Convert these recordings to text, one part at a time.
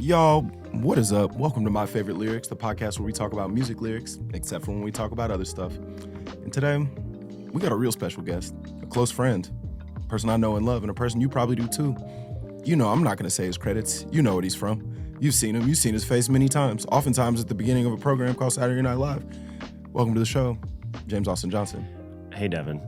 Y'all, what is up? Welcome to My Favorite Lyrics, the podcast where we talk about music lyrics, except for when we talk about other stuff. And today, we got a real special guest, a close friend, a person I know and love, and a person you probably do too. You know, I'm not going to say his credits. You know what he's from. You've seen him. You've seen his face many times, oftentimes at the beginning of a program called Saturday Night Live. Welcome to the show, James Austin Johnson. Hey, Devon.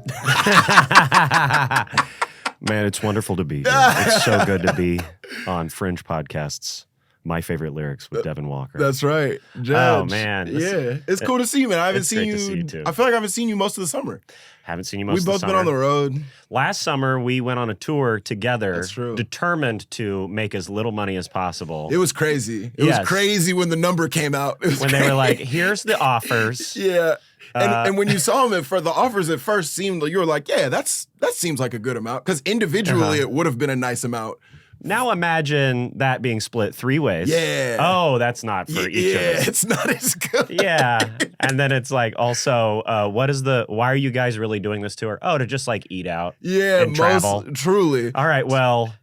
Man, it's wonderful to be here. It's so good to be on Fringe Podcasts. My Favorite Lyrics with Devon Walker. That's right. Judge. Oh, man. It's cool to see you, man. I haven't seen you. It's great to see you, too. I feel like I haven't seen you most of the summer. Haven't seen you most of the We've both summer. been on the road. Last summer, we went on a tour together. That's true. Determined to make as little money as possible. It was crazy. It was crazy when the number came out. When they were like, here's the offers. Yeah. And when you saw them the offers at first seemed like, you were like, yeah, that seems like a good amount. Because individually, it would have been a nice amount. Now imagine that being split 3 ways. Yeah. Oh, that's not for each of us. Yeah, it's not as good. Yeah. And then it's like, also, why are you guys really doing this tour? Oh, to just like eat out and travel. Truly. All right, well,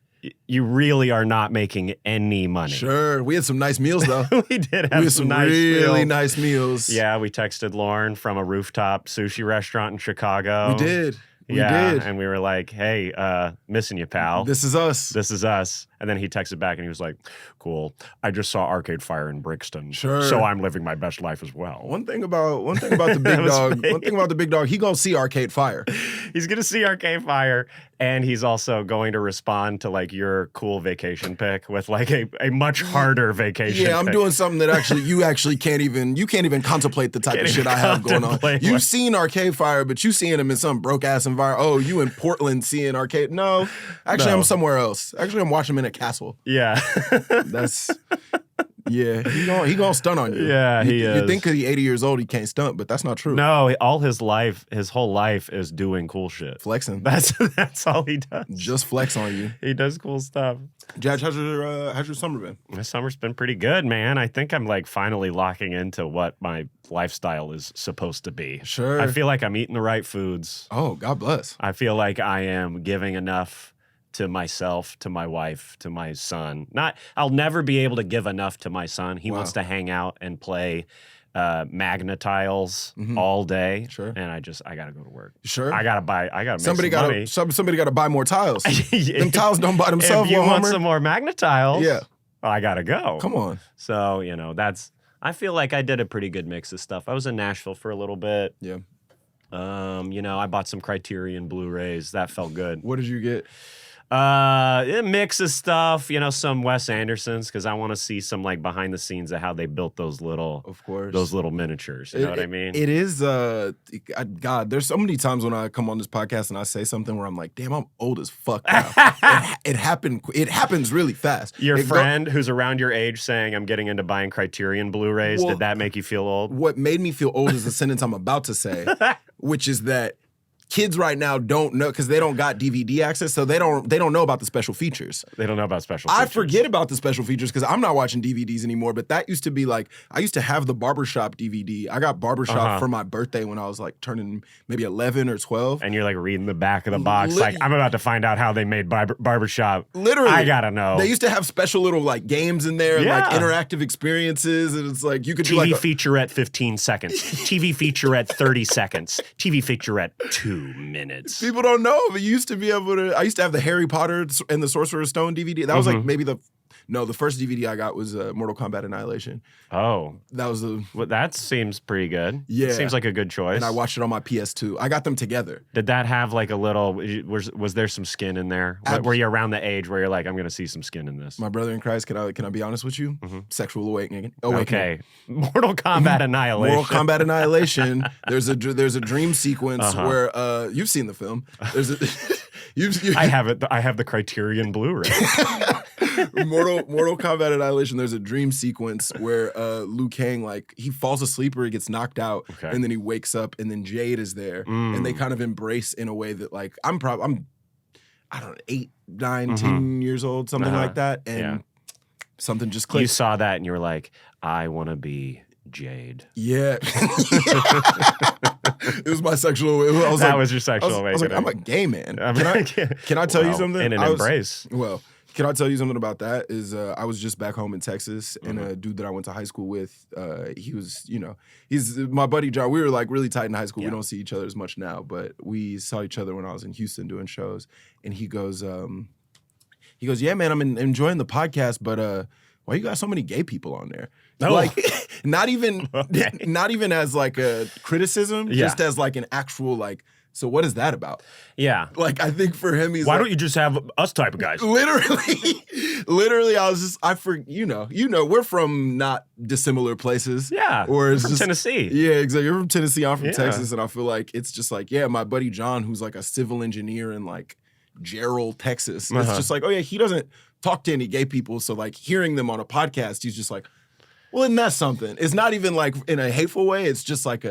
you really are not making any money. Sure. We had some nice meals, though. We did have some nice really nice meals. Yeah, we texted Lauren from a rooftop sushi restaurant in Chicago. We did. And we were like, hey, missing you, pal. This is us. This is us. And then he texted back and he was like, cool, I just saw Arcade Fire in Brixton. Sure. So I'm living my best life as well. One thing about the big dog, he gonna see Arcade Fire. He's gonna see Arcade Fire, and he's also going to respond to like your cool vacation pic with like a much harder vacation. Yeah, I'm doing something that you can't even contemplate the type of shit I have going on. You've seen Arcade Fire, but you seeing him in some broke ass environment. Oh, you in Portland seeing Arcade? No, actually, I'm somewhere else. Actually, I'm watching him in a castle. Yeah, he gonna stunt on you. Yeah, he is. You think because he's 80 years old he can't stunt, but that's not true. No, his whole life is doing cool shit. Flexing. That's all he does. Just flex on you. He does cool stuff. Judge, how's your summer been? My summer's been pretty good, man. I think I'm like finally locking into what my lifestyle is supposed to be. Sure. I feel like I'm eating the right foods. Oh, God bless. I feel like I am giving enough to myself, to my wife, to my son. I'll never be able to give enough to my son. He wants to hang out and play Magna tiles all day. Sure. And I gotta go to work. Sure. I gotta make somebody some money. Somebody gotta buy more tiles. Them tiles don't buy themselves. If you want some more Magna tiles, I gotta go. Come on. So, I feel like I did a pretty good mix of stuff. I was in Nashville for a little bit. Yeah. I bought some Criterion Blu-rays. That felt good. What did you get? A mix of stuff, some Wes Andersons, because I want to see some like behind the scenes of how they built those little miniatures. You know what I mean? It is, God, there's so many times when I come on this podcast and I say something where I'm like, damn, I'm old as fuck now. It happens really fast. Your friend who's around your age saying, I'm getting into buying Criterion Blu-rays, did that make you feel old? What made me feel old is the sentence I'm about to say, which is that kids right now don't know because they don't got DVD access, so they don't know about the special features. They don't know about special features. I forget about the special features because I'm not watching DVDs anymore, but that used to be like, I used to have the Barbershop DVD. I got Barbershop for my birthday when I was like turning maybe 11 or 12. And you're like reading the back of the box, like, I'm about to find out how they made Barbershop. Literally. I gotta know. They used to have special little like games in there, and like interactive experiences, and it's like you could do TV like featurette 15 seconds, TV featurette 30 seconds, TV featurette 2 minutes. People don't know, but you used to be able to. I used to have the Harry Potter and the Sorcerer's Stone DVD. That was like maybe the first DVD I got was Mortal Kombat Annihilation. Oh, that was that seems pretty good. Yeah, seems like a good choice. And I watched it on my PS2. I got them together. Did that have like a little? Was there some skin in there? Were you around the age where you're like, I'm going to see some skin in this? My brother in Christ, can I be honest with you? Sexual awakening. Okay, Mortal Kombat Annihilation. Mortal Kombat Annihilation. There's a dream sequence where you've seen the film. There's a. I have it. I have the Criterion Blu-ray. Mortal Kombat Annihilation. There's a dream sequence where Liu Kang he falls asleep or he gets knocked out, and then he wakes up, and then Jade is there, and they kind of embrace in a way that I'm I don't know 8, 9, 10 years old, something like that, and something just clicked. You saw that and you were like, I want to be Jade. Yeah. It was my sexual. That was your sexual awakening. I was like, I'm a gay man. Can I tell you something? In an embrace. Well, Can I tell you something about that? Is I was just back home in Texas, and a dude that I went to high school with, he was, he's my buddy John. We were like really tight in high school. We don't see each other as much now, but we saw each other when I was in Houston doing shows. And he goes, yeah, man, I'm enjoying the podcast, but why you got so many gay people on there? Oh. Like, not even as like a criticism, just as like an actual like. So what is that about? Yeah. Like, I think for him, he's why like, don't you just have us type of guys? Literally, I was just, we're from not dissimilar places. Yeah. Or it's from just Tennessee. Yeah, exactly. You're from Tennessee, I'm from Texas. And I feel like it's just like, yeah, my buddy John, who's like a civil engineer in like Gerald, Texas. It's just like, oh yeah, he doesn't talk to any gay people. So like hearing them on a podcast, he's just like, well, isn't that something? It's not even like in a hateful way. It's just like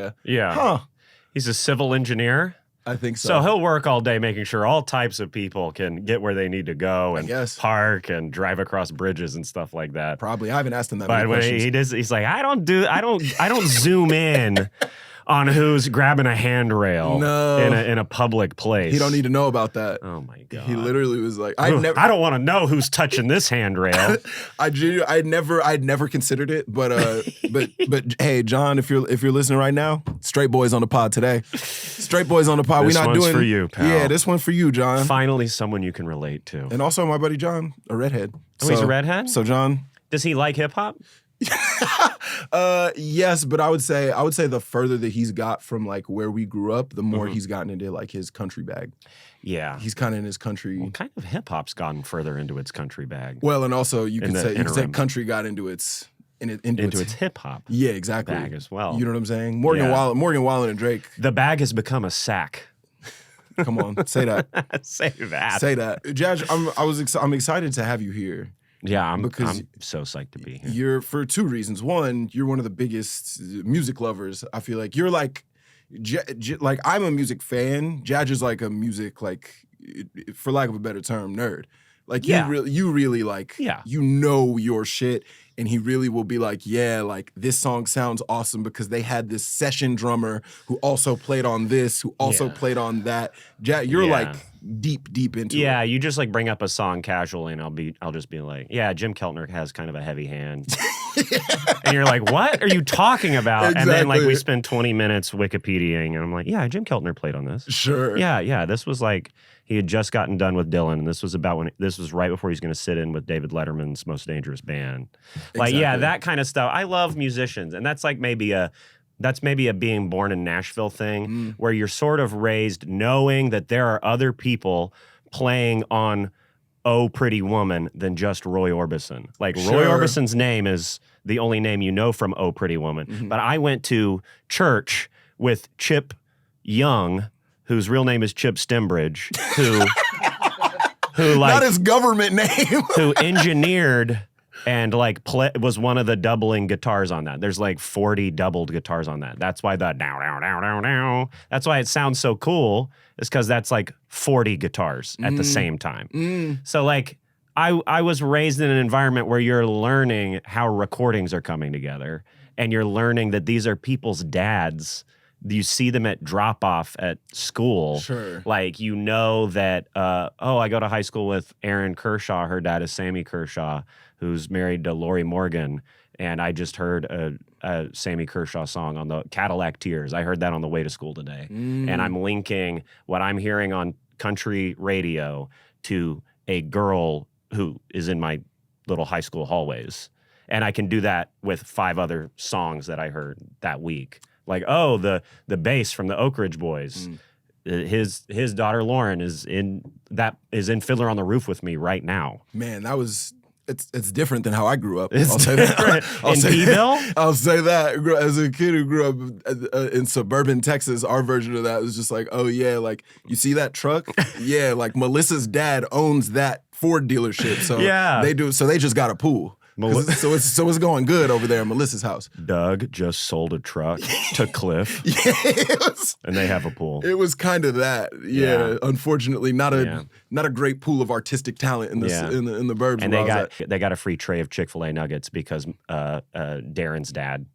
He's a civil engineer. I think so. So he'll work all day making sure all types of people can get where they need to go and park and drive across bridges and stuff like that. Probably. I haven't asked him that many questions. But he's like, I don't zoom in on who's grabbing a handrail in a public place. He don't need to know about that. Oh my God. He literally was like, I don't want to know who's touching this handrail. I'd never considered it, but hey, John, if you're listening right now, Straight Boys on the pod today. Straight Boys on the pod. This one's for you, pal. Yeah, this one for you, John. Finally, someone you can relate to. And also my buddy John, a redhead. He's a redhead? So John, does he like hip hop? Yes, but I would say the further that he's got from like where we grew up, the more he's gotten into like his country bag. Yeah, he's kind of in his country. Well, kind of hip hop's gotten further into its country bag. Well, and also you could say country got into its hip hop. Yeah, exactly. Bag as well. You know what I'm saying? Morgan Wallen and Drake. The bag has become a sack. Come on, say that. Say that. Say that, Judge. I'm excited to have you here. Yeah, I'm so psyched to be here. You're for two reasons. One, you're one of the biggest music lovers. I feel like you're like, like I'm a music fan. Judge is like a music, like, for lack of a better term, nerd. Like you really like, you know your shit. And he really will be like, yeah, like this song sounds awesome because they had this session drummer who also played on this, who also played on that. You're like deep into it. Yeah, you just like bring up a song casually and I'll just be like, yeah, Jim Keltner has kind of a heavy hand. And you're like, what are you talking about? Exactly. And then like we spend 20 minutes Wikipediaing and I'm like, yeah, Jim Keltner played on this. Sure. Yeah. This was like, he had just gotten done with Dylan, and this was right before he was going to sit in with David Letterman's Most Dangerous Band. Like, that kind of stuff. I love musicians, and that's like maybe a being born in Nashville thing, where you're sort of raised knowing that there are other people playing on Oh Pretty Woman than just Roy Orbison. Like Roy Orbison's name is the only name you know from Oh Pretty Woman. But I went to church with Chip Young, whose real name is Chip Stembridge, who like not his government name, who engineered and like was one of the doubling guitars on that. There's like 40 doubled guitars on that. That's why that's why it sounds so cool. Is because that's like 40 guitars at the same time. So like I was raised in an environment where you're learning how recordings are coming together, and you're learning that these are people's dads. You see them at drop-off at school. Sure. Like, you know that, I go to high school with Aaron Kershaw. Her dad is Sammy Kershaw, who's married to Lori Morgan. And I just heard a Sammy Kershaw song on the Cadillac Tears. I heard that on the way to school today. And I'm linking what I'm hearing on country radio to a girl who is in my little high school hallways. And I can do that with 5 other songs that I heard that week. Like, the bass from the Oak Ridge Boys. His daughter Lauren is in Fiddler on the Roof with me right now. Man, it's different than how I grew up. I'll say that. In Beville? I'll say that. As a kid who grew up in suburban Texas, our version of that was just like, oh yeah, like you see that truck? Yeah, like Melissa's dad owns that Ford dealership. So they do. So they just got a pool. So it's going good over there in Melissa's house. Doug just sold a truck to Cliff. And they have a pool. It was kind of that. Yeah. Unfortunately, not a great pool of artistic talent in the burbs. And they got a free tray of Chick-fil-A nuggets because Darren's dad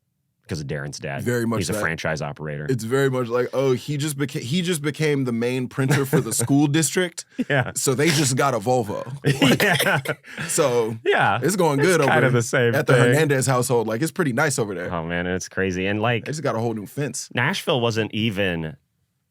because of Darren's dad. Very much He's a that. franchise operator. It's very much like, oh, he just became the main printer for the school district. Yeah. So they just got a Volvo. Yeah. So Yeah. it's going good over kind of the same at the thing. Hernandez household. Like, it's pretty nice over there. Oh man, it's crazy. And like They just got a whole new fence. Nashville wasn't even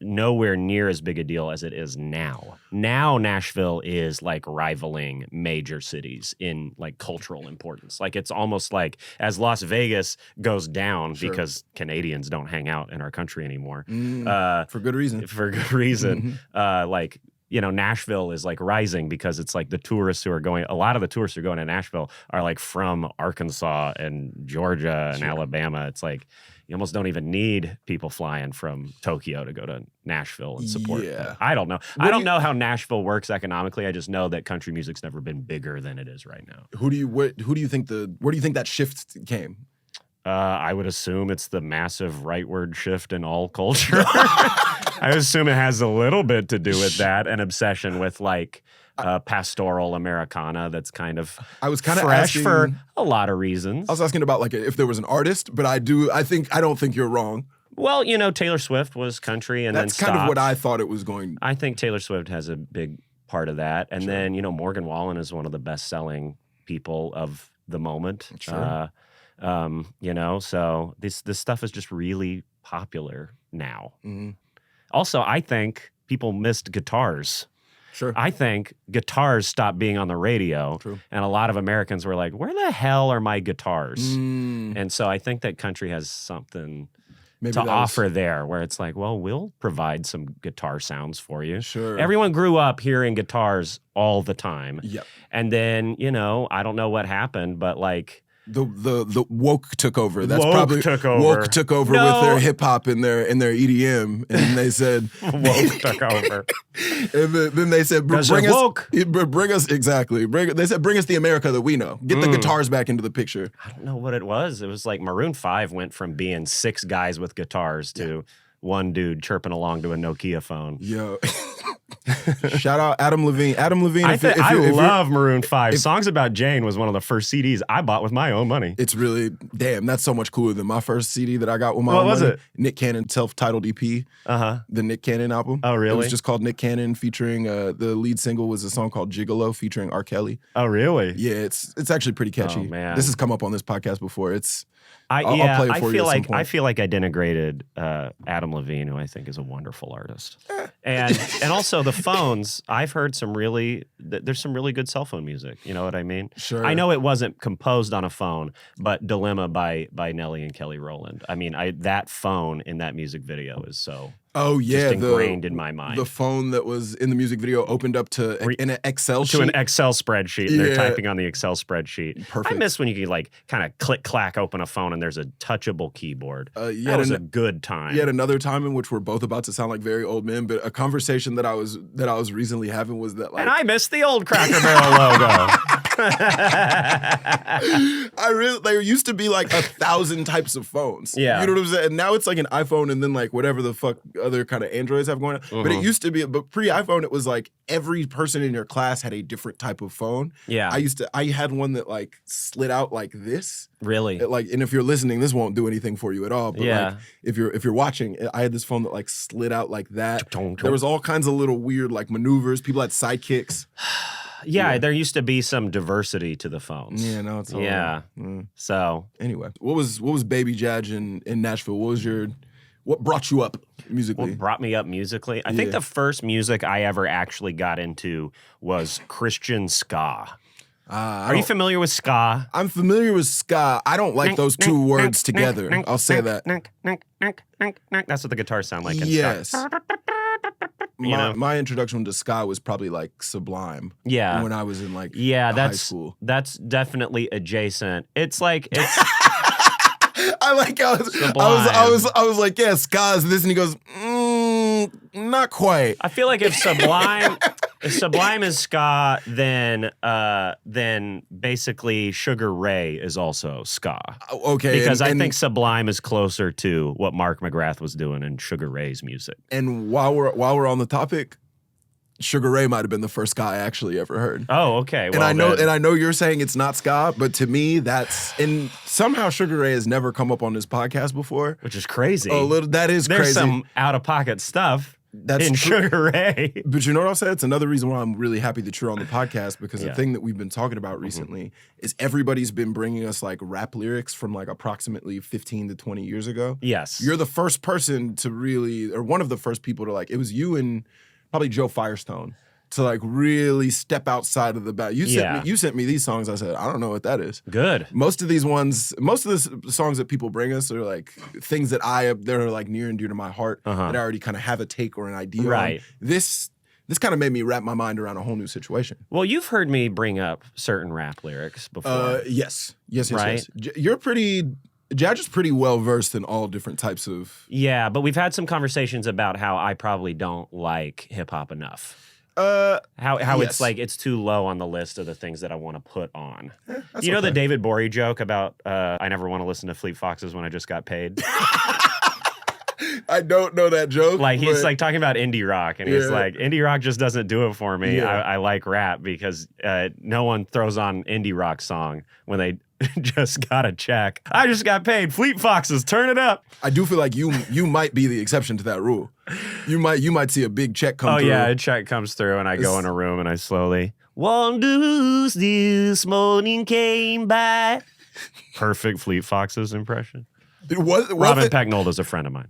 nowhere near as big a deal as it is now. Now Nashville is like rivaling major cities in like cultural importance. Like it's almost like as Las Vegas goes down because Canadians don't hang out in our country anymore. For good reason. For good reason. Like, you know, Nashville is like rising because it's like the tourists who are going, a lot of the tourists who are going to Nashville are like from Arkansas and Georgia and Alabama. It's like, you almost don't even need people flying from Tokyo to go to Nashville and support. Yeah. I don't know. I don't know how Nashville works economically. I just know that country music's never been bigger than it is right now. Where do you think that shift came? I would assume it's the massive rightward shift in all culture. I assume it has a little bit to do with that, an obsession with like pastoral Americana that's kind of I was kind of fresh asking, for a lot of reasons. I was asking about like if there was an artist, but I don't think you're wrong. Well, you know, Taylor Swift was country and That's then kind of what stopped. I thought it was going. I think Taylor Swift has a big part of that. And then, you know, Morgan Wallen is one of the best-selling people of the moment. Sure. You know, so this stuff is just really popular now. Mm-hmm. Also, I think people missed guitars. Sure. I think guitars stopped being on the radio. True. And a lot of Americans were like, where the hell are my guitars? Mm. And so I think that country has something Maybe to that was- offer there where it's like, well, we'll provide some guitar sounds for you. Sure. Everyone grew up hearing guitars all the time. Yep. And then, you know, I don't know what happened, but like The woke took over. That's Woke probably took over. Woke took over No. with their hip hop and their EDM, and they said woke took over. And then they said, Because bring they're us, woke. bring us exactly. They said, bring us the America that we know. Get the guitars back into the picture. I don't know what it was. It was like Maroon 5 went from being 6 guys with guitars to one dude chirping along to a Nokia phone. Yo, shout out Adam Levine. Adam Levine. I if you're- love Maroon 5. Songs About Jane was one of the first CDs I bought with my own money. It's really damn. That's so much cooler than my first CD that I got with my What own was money. it? Nick Cannon self-titled EP. The Nick Cannon album. Oh, really? It was just called Nick Cannon, featuring the lead single was a song called Gigolo, featuring R. Kelly. Oh, really? Yeah, it's actually pretty catchy. Oh, man. This has come up on this podcast before. I'll I play it for you feel at some like point. I feel like I denigrated Adam Levine, who I think is a wonderful artist, and also the phones. I've heard there's some really good cell phone music. You know what I mean? Sure. I know it wasn't composed on a phone, but Dilemma by Nelly and Kelly Rowland. I mean, that phone in that music video is so. Oh yeah, just ingrained in my mind. The phone that was in the music video opened up to an Excel sheet. To an Excel spreadsheet. And Yeah. They're typing on the Excel spreadsheet. Perfect. I miss when you could like kind of click clack open a phone and there's a touchable keyboard. Yet That was a good time. Yet another time in which we're both about to sound like very old men, but a conversation that I was recently having was that like And I miss the old Cracker Barrel logo. there used to be like 1,000 types of phones. Yeah. You know what I'm saying? And now it's like an iPhone and then like whatever the fuck other kind of Androids have going on. But it used to be, but pre-iPhone, it was like every person in your class had a different type of phone. Yeah. I had one that like slid out like this. Really? And if you're listening, this won't do anything for you at all. But Yeah. like if you're watching, I had this phone that like slid out like that. Chong, chong. There was all kinds of little weird like maneuvers. People had sidekicks. Yeah, there used to be some diversity to the phones. Yeah, no, it's all Yeah. So Anyway, what was Baby Judge in Nashville? What brought you up musically? what brought me up musically? I think Yeah. the first music I ever actually got into was Christian ska. Are you familiar with ska? I'm familiar with ska. I don't like those two words together. I'll say that. That's what the guitars sound like in ska. Yes. You know? My introduction to ska was probably like Sublime. Yeah. When I was in like Yeah, high school. that's definitely adjacent. It's like it's I like how I was like, yeah, ska's this, and he goes, not quite. I feel like if Sublime is ska, then basically Sugar Ray is also ska. Okay, Because I think Sublime is closer to what Mark McGrath was doing in Sugar Ray's music. And while we're on the topic, Sugar Ray might have been the first ska I actually ever heard. Oh, okay. And I know you're saying it's not ska, but to me, and somehow Sugar Ray has never come up on this podcast before. Which is crazy. That is crazy. There's some out-of-pocket stuff That's in true. Sugar Ray. But you know what I'll say? It's another reason why I'm really happy that you're on the podcast, because the thing that we've been talking about recently is everybody's been bringing us like rap lyrics from like approximately 15 to 20 years ago. Yes. You're the first person to really, or one of the first people to like, it was you and probably Joe Firestone to like really step outside of the bound. You sent me these songs. I said, I don't know what that is. Good. Most of the songs that people bring us are like things that are like near and dear to my heart that I already kind of have a take or an idea on. This kind of made me wrap my mind around a whole new situation. Well, you've heard me bring up certain rap lyrics before. Yes. Right? Jadge is pretty well versed in all different types of. Yeah, but we've had some conversations about how I probably don't like hip hop enough. How yes. It's like it's too low on the list of the things that I want to put on. That's You know okay. the David Bory joke about I never want to listen to Fleet Foxes when I just got paid? I don't know that joke. Like he's but- like talking about indie rock, and he's like, indie rock just doesn't do it for me. Yeah. I like rap because no one throws on indie rock song when they just got a check. I just got paid. Fleet Foxes, turn it up. I do feel like you might be the exception to that rule. You might see a big check come through. Oh yeah, a check comes through, and I go in a room and I slowly wonders this morning came by. Perfect Fleet Foxes impression. Robin Pecknold is a friend of mine.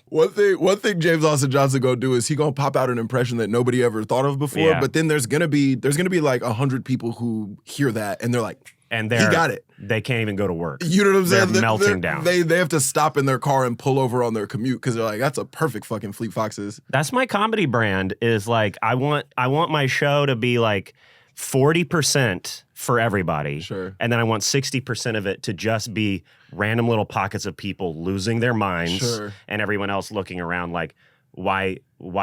One thing James Austin Johnson gonna do is he gonna pop out an impression that nobody ever thought of before. Yeah. But then there's gonna be like 100 people who hear that and they're like, And he got it. They can't even go to work. You know what I'm saying? They're melting down. They have to stop in their car and pull over on their commute because they're like, that's a perfect fucking Fleet Foxes. That's my comedy brand. Is like I want my show to be like 40% for everybody. Sure. And then I want 60% of it to just be random little pockets of people losing their minds. Sure. And everyone else looking around like, why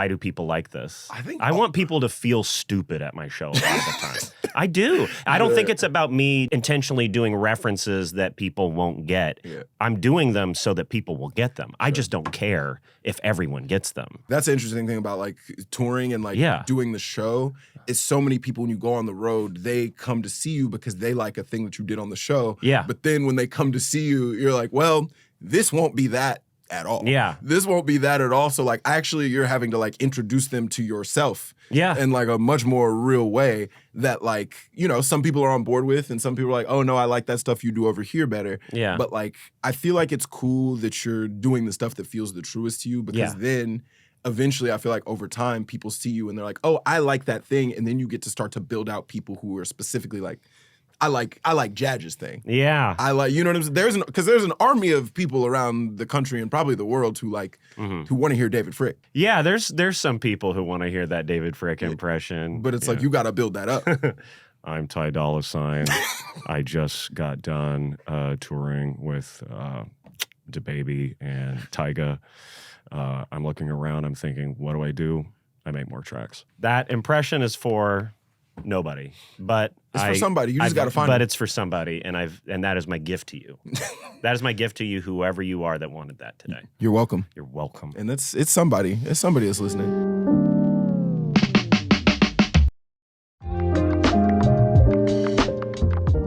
do people like this? I want people to feel stupid at my show a lot of the time. I do. I don't think it's about me intentionally doing references that people won't get. Yeah. I'm doing them so that people will get them. I just don't care if everyone gets them. That's an interesting thing about like touring and like doing the show is so many people when you go on the road, they come to see you because they like a thing that you did on the show. Yeah. But then when they come to see you, you're like, well, this won't be that at all. Yeah. This won't be that at all. So like actually you're having to like introduce them to yourself. Yeah. In like a much more real way that like, you know, some people are on board with and some people are like, oh no, I like that stuff you do over here better. Yeah. But like I feel like it's cool that you're doing the stuff that feels the truest to you because then eventually I feel like over time people see you and they're like, oh, I like that thing. And then you get to start to build out people who are specifically like, I like Jadge's thing. Yeah. I like, you know what I'm saying? There's an army of people around the country and probably the world who like, who want to hear David Frick. Yeah, there's some people who want to hear that David Frick impression. But it's like, you got to build that up. I'm Ty Dolla $ign. I just got done touring with DaBaby and Tyga. I'm looking around, I'm thinking, what do? I make more tracks. That impression is for nobody, but it's for somebody. You just got to find it. But it's for somebody, and that is my gift to you. That is my gift to you, whoever you are that wanted that today. You're welcome. You're welcome. And it's somebody. It's somebody that's listening.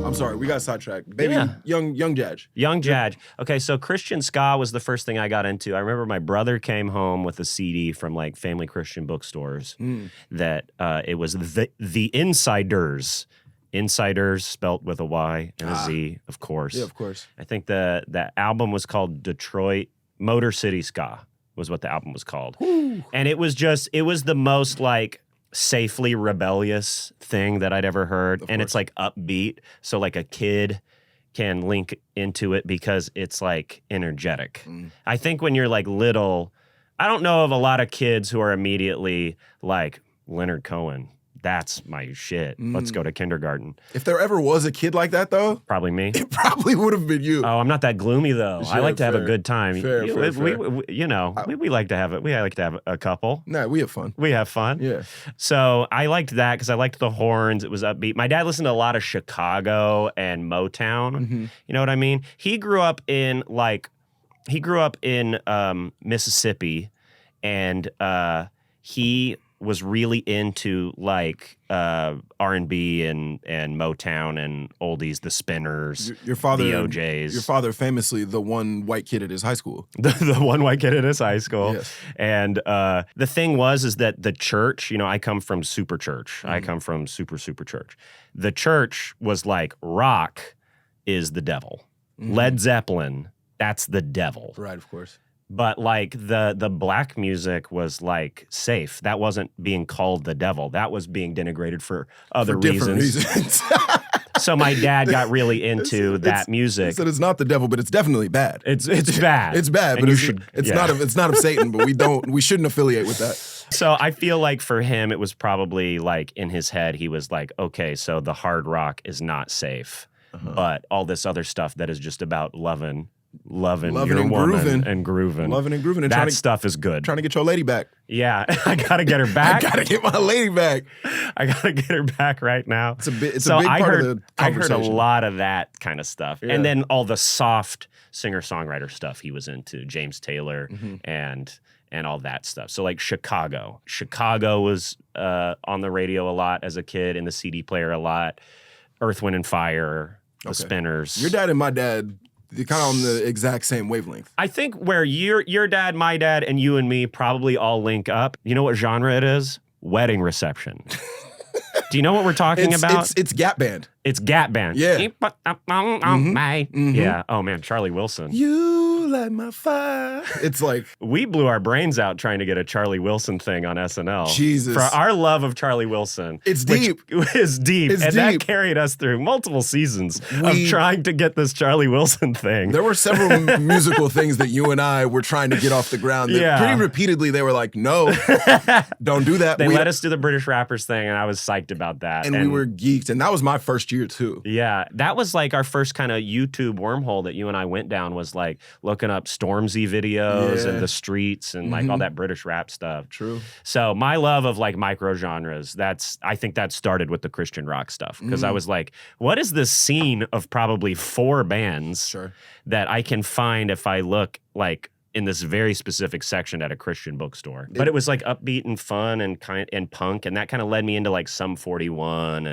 I'm sorry, we got sidetracked. Baby, young Jadge. Young Jadge. Okay, so Christian ska was the first thing I got into. I remember my brother came home with a CD from like Family Christian bookstores that it was the Insiders. Insiders spelt with a Y and a Z, of course. Yeah, of course. I think the album was called Detroit Motor City Ska was what the album was called. Woo. And it was the most like safely rebellious thing that I'd ever heard. And it's like upbeat. So like a kid can link into it because it's like energetic. I think when you're like little, I don't know of a lot of kids who are immediately like Leonard Cohen. That's my shit. Let's go to kindergarten. If there ever was a kid like that, though, Probably me. it probably would have been you. Oh, I'm not that gloomy though. I Sure, like to have a fair. good time. Fair. We like to have it. We like to have a couple. Nah, we have fun. We have fun. Yeah. So I liked that because I liked the horns. It was upbeat. My dad listened to a lot of Chicago and Motown. You know what I mean? He grew up in Mississippi, and he was really into like R&B and Motown and oldies, the Spinners, Your father, the OJs. Your father, famously the one white kid at his high school. The one white kid at his high school. Yes. And the thing is that the church, I come from super church. I come from super church. The church was like, rock is the devil. Led Zeppelin, that's the devil. Right, of course. But like the black music was like safe. That wasn't being called the devil. That was being denigrated for other different reasons. So my dad got really into that music. He said it's not the devil, but it's definitely bad. It's bad. It's bad, but it's not of Satan. But we shouldn't affiliate with that. So I feel like for him, it was probably like in his head, he was like, okay, so the hard rock is not safe, but all this other stuff that is just about loving your and woman and grooving. Loving and grooving. And that stuff is good. Trying to get your lady back. Yeah, I got to get her back. I got to get my lady back. I got to get her back right now. It's a big part of the conversation. I heard a lot of that kind of stuff. Yeah. And then all the soft singer-songwriter stuff he was into, James Taylor and all that stuff. So like Chicago. Chicago was on the radio a lot as a kid, in the CD player a lot. Earth, Wind, and Fire, the Spinners. Your dad and my dad, they're kind of on the exact same wavelength. I think where your dad, my dad, and you and me probably all link up. You know what genre it is? Wedding reception. Do you know what we're talking about? It's Gap Band. It's Gap Band. Yeah. Yeah. Oh man, Charlie Wilson. You light my fire. It's like we blew our brains out trying to get a Charlie Wilson thing on SNL. Jesus. For our love of Charlie Wilson. It's deep. It's deep. It's and deep. That carried us through multiple seasons of trying to get this Charlie Wilson thing. There were several musical things that you and I were trying to get off the ground. That pretty repeatedly they were like, no, don't do that. They let us do the British rappers thing, and I was psyched about that. And we were geeked. And that was my first year too. Yeah. That was like our first kind of YouTube wormhole that you and I went down, was like looking up Stormzy videos and the streets and like all that British rap stuff. True. So my love of like micro genres, I think that started with the Christian rock stuff, because I was like, what is this scene of probably 4 bands that I can find if I look like in this very specific section at a Christian bookstore? But it was like upbeat and fun and punk, and that kind of led me into like Sum 41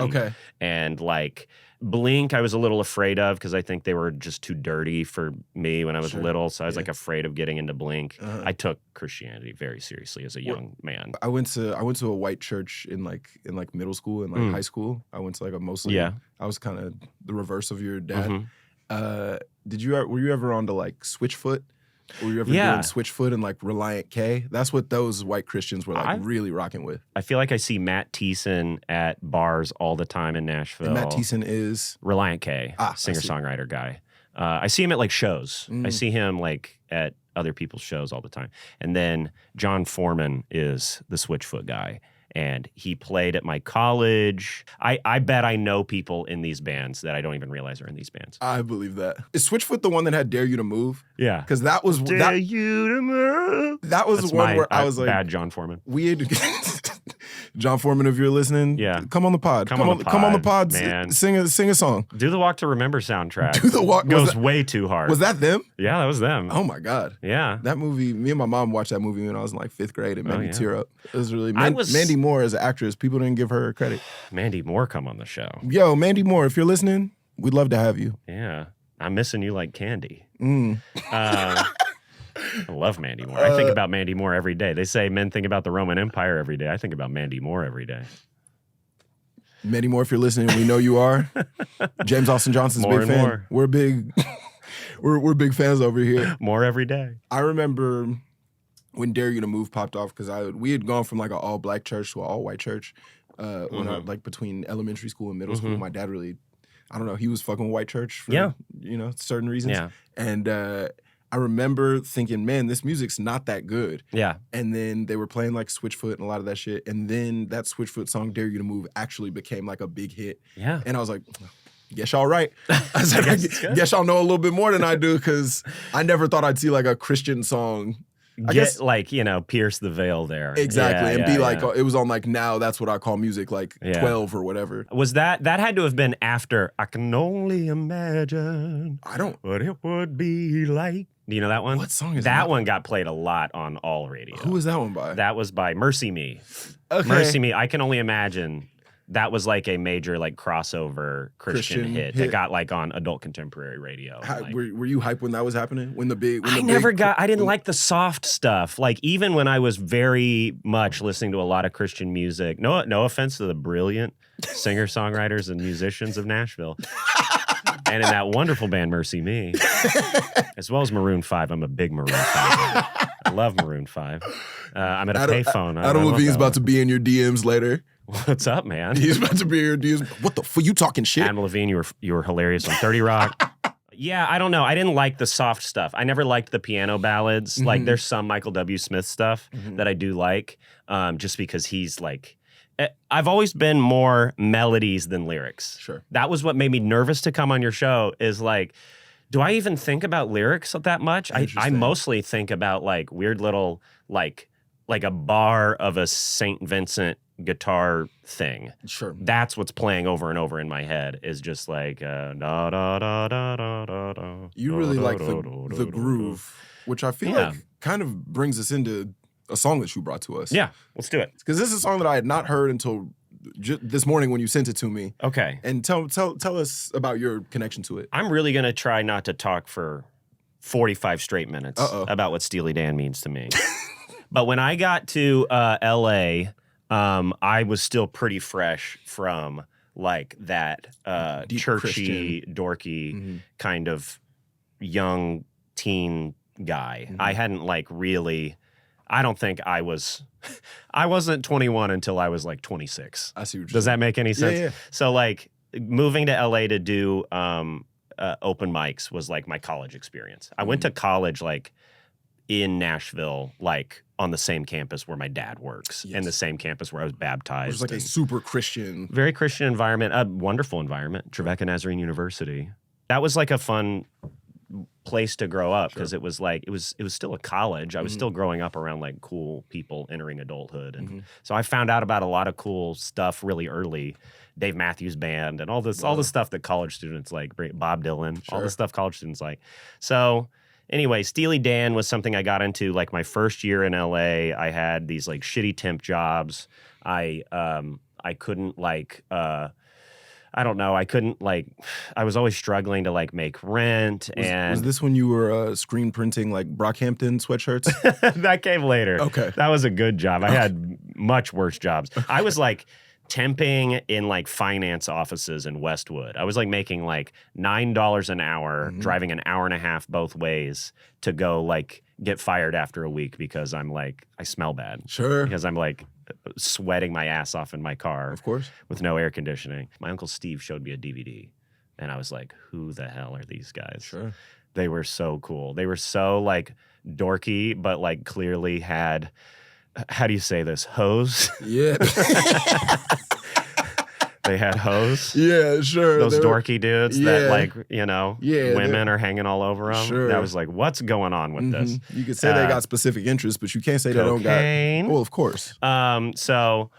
and like Blink. I was a little afraid of, because I think they were just too dirty for me when I was little, so I was like afraid of getting into Blink. I took Christianity very seriously as a young man. I went to a white church in middle school and like high school. I went to like a mostly I was kind of the reverse of your dad. Were you ever on to like Switchfoot? Were you ever doing Switchfoot and like Reliant K? That's what those white Christians were like really rocking with. I feel like I see Matt Thiessen at bars all the time in Nashville. And Matt Thiessen is? Reliant K, singer-songwriter guy. I see him at like shows. I see him like at other people's shows all the time. And then John Foreman is the Switchfoot guy. And he played at my college. I bet I know people in these bands that I don't even realize are in these bands. I believe that. Is Switchfoot the one that had Dare You to Move? Yeah. Because that was... Dare You to Move. That was one where I was like... Bad John Foreman. We had... John Foreman, if you're listening, come on the pod. Come on the pod, man. Sing a song. Do the Walk to Remember soundtrack. Do the Walk goes way too hard. Was that them? Yeah, that was them. Oh my God. Yeah. That movie, me and my mom watched that movie when I was in like 5th grade. It made me tear up. It was really Mandy Moore as an actress. People didn't give her credit. Mandy Moore come on the show. Yo, Mandy Moore, if you're listening, we'd love to have you. Yeah. I'm missing you like candy. I love Mandy Moore. I think about Mandy Moore every day. They say men think about the Roman Empire every day. I think about Mandy Moore every day. Mandy Moore, if you're listening, we know you are. James Austin Johnson's a big fan. More. We're big. we're big fans over here. More every day. I remember when Dare You to Move popped off, because we had gone from like an all black church to an all white church when I like between elementary school and middle school. My dad really, I don't know, he was fucking white church for certain reasons. Yeah. And I remember thinking, man, this music's not that good. Yeah. And then they were playing like Switchfoot and a lot of that shit. And then that Switchfoot song, Dare You to Move, actually became like a big hit. Yeah. And I was like, guess y'all right. I said, guess y'all know a little bit more than I do, because I never thought I'd see like a Christian song get like, pierce the veil there. Exactly. Yeah, and be like, yeah. it was on like Now That's What I Call Music, like 12 or whatever. Was that had to have been after I Can Only Imagine I don't. what it would be like. Do you know that one? What song is that? that? One got played a lot on all radio. Who was that one by? That was by Mercy Me. Okay. Mercy Me, I Can Only Imagine. That was like a major like crossover Christian hit that got like on adult contemporary radio. Were you hyped when that was happening? When the big? When I didn't like the soft stuff. Like even when I was very much listening to a lot of Christian music. No offense to the brilliant singer-songwriters and musicians of Nashville. And in that wonderful band Mercy Me, as well as Maroon 5. I'm a big Maroon 5 fan. I love Maroon 5. I'm at a payphone. Adam Levine's about to be in your DMs later. What's up, man? He's about to be in your DMs. What the fuck? You talking shit? Adam Levine, you were hilarious on 30 Rock. Yeah, I don't know. I didn't like the soft stuff. I never liked the piano ballads. Mm-hmm. Like there's some Michael W. Smith stuff that I do like, just because he's like, I've always been more melodies than lyrics. Sure. That was what made me nervous to come on your show is like, do I even think about lyrics that much? I mostly think about like weird little, like a bar of a St. Vincent guitar thing. Sure. That's what's playing over and over in my head is just like da da da da da da da. You really like the groove, which I feel like kind of brings us into a song that you brought to us. Yeah, let's do it. Because this is a song that I had not heard until this morning when you sent it to me. Okay. And tell us about your connection to it. I'm really going to try not to talk for 45 straight minutes about what Steely Dan means to me. But when I got to L.A., I was still pretty fresh from like that churchy, Christian, dorky kind of young teen guy. I hadn't like really, I don't think I wasn't 21 until I was like 26. I see what you're Does that make any sense? Yeah. So like moving to LA to do open mics was like my college experience. I went to college like in Nashville, like on the same campus where my dad works, and the same campus where I was baptized. It was like a super Christian, very Christian environment, a wonderful environment. Trevecca Nazarene University. That was like a fun place to grow up because it was like it was still a college. I was still growing up around like cool people entering adulthood, and so I found out about a lot of cool stuff really early. Dave Matthews Band and all the stuff that college students like. Bob Dylan, all the stuff college students like. So. Anyway, Steely Dan was something I got into like my first year in LA. I had these like shitty temp jobs. I couldn't like I don't know. I couldn't like I was always struggling to like make rent. Was this when you were screen printing like Brockhampton sweatshirts? That came later. Okay. That was a good job. I had much worse jobs. I was like temping in like finance offices in Westwood. I was like making like $9 an hour, driving an hour and a half both ways to go like get fired after a week because I'm like, I smell bad. Sure. Because I'm like sweating my ass off in my car. Of course. With no air conditioning. My Uncle Steve showed me a DVD and I was like, who the hell are these guys? Sure. They were so cool. They were so like dorky, but like clearly had, how do you say this? Hose? Yeah. They had hose. Yeah, sure. Those dorky dudes that like, women are hanging all over them. Sure. And I was like, what's going on with this? You could say they got specific interests, but you can't say they don't got. Well, of course. So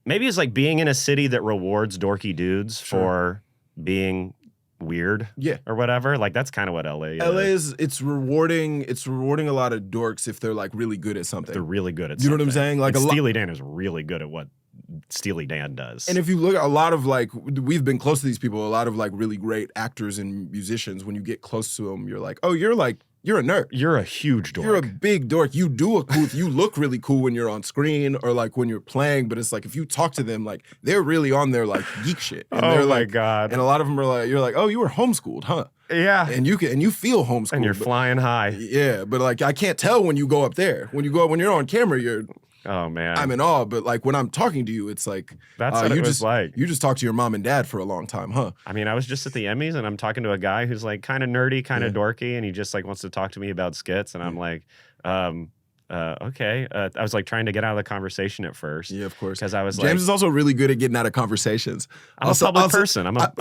maybe it's like being in a city that rewards dorky dudes for being weird, or whatever. Like that's kind of what LA is. LA is it's rewarding a lot of dorks if they're like really good at something. They're really good at something. You know what I'm saying? Like Steely Dan is really good at what Steely Dan does. And if you look at a lot of like, we've been close to these people, a lot of like really great actors and musicians, when you get close to them, you're like, oh, you're a nerd. You're a huge dork. You're a big dork. You do you look really cool when you're on screen or like when you're playing, but it's like if you talk to them, like they're really on their like geek shit. And oh my like, God. And a lot of them are like, you're like, oh, you were homeschooled, huh? Yeah. And you feel homeschooled. And you're flying high. Yeah, but like I can't tell when you go up there. When you're on camera, oh man, I'm in awe. But like when I'm talking to you, it's like that's what it was like. You just talked to your mom and dad for a long time, huh? I mean, I was just at the Emmys and I'm talking to a guy who's like kind of nerdy, kind of dorky, and he just like wants to talk to me about skits, and I'm like, okay. I was like trying to get out of the conversation at first. Yeah, of course. Because I was James is also really good at getting out of conversations. I'm a public person. I'm a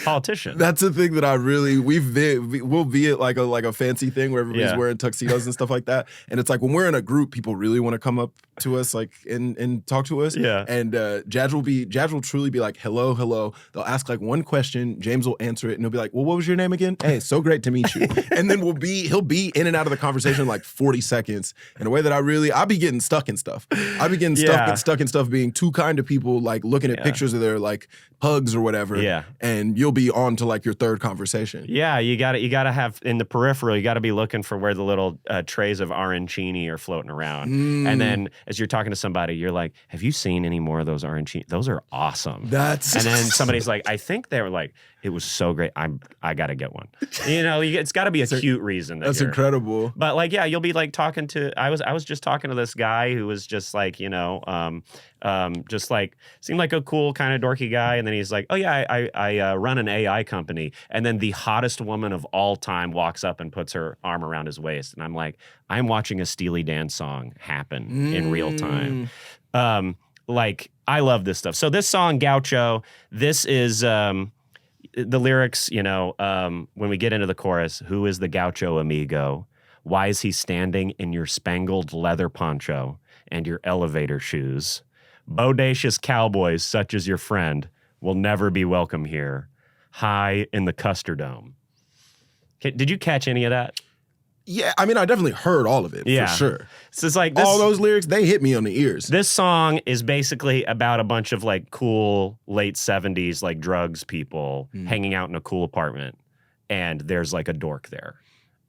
politician. That's the thing that I really we'll be at like a fancy thing where everybody's wearing tuxedos and stuff like that. And it's like when we're in a group, people really want to come up to us like and talk to us. Yeah. And Jaj will truly be like, hello, hello. They'll ask like one question, James will answer it, and he'll be like, well, what was your name again? Hey, so great to meet you. And then he'll be in and out of the conversation in like 40 seconds in a way that I be getting stuck in stuff. I be getting stuck in stuff being too kind to people, like looking at pictures of their like pugs or whatever. Yeah. And you'll be on to like your third conversation. Yeah, you gotta have in the peripheral. You gotta be looking for where the little trays of arancini are floating around. And then as you're talking to somebody, you're like, "Have you seen any more of those arancini? Those are awesome." And then somebody's like, "I think they were like, it was so great. I gotta get one." You know, it's got to be a cute reason. That's incredible. But like, yeah, you'll be like talking to. I was just talking to this guy who was just like, you know, just like seemed like a cool kind of dorky guy, and then he's like, "Oh yeah, I run an AI company," and then the hottest woman of all time walks up and puts her arm around his waist, and I'm like, I'm watching a Steely Dan song happen in real time. Like, I love this stuff. So this song, Gaucho, this is the lyrics. You know, when we get into the chorus, who is the Gaucho amigo? Why is he standing in your spangled leather poncho and your elevator shoes? Bodacious Cowboys, such as your friend, will never be welcome here. High in the Custer Dome. Did you catch any of that? Yeah, I mean, I definitely heard all of it, for sure. So it's like all those lyrics, they hit me on the ears. This song is basically about a bunch of like cool late 70s like drugs people hanging out in a cool apartment, and there's like a dork there,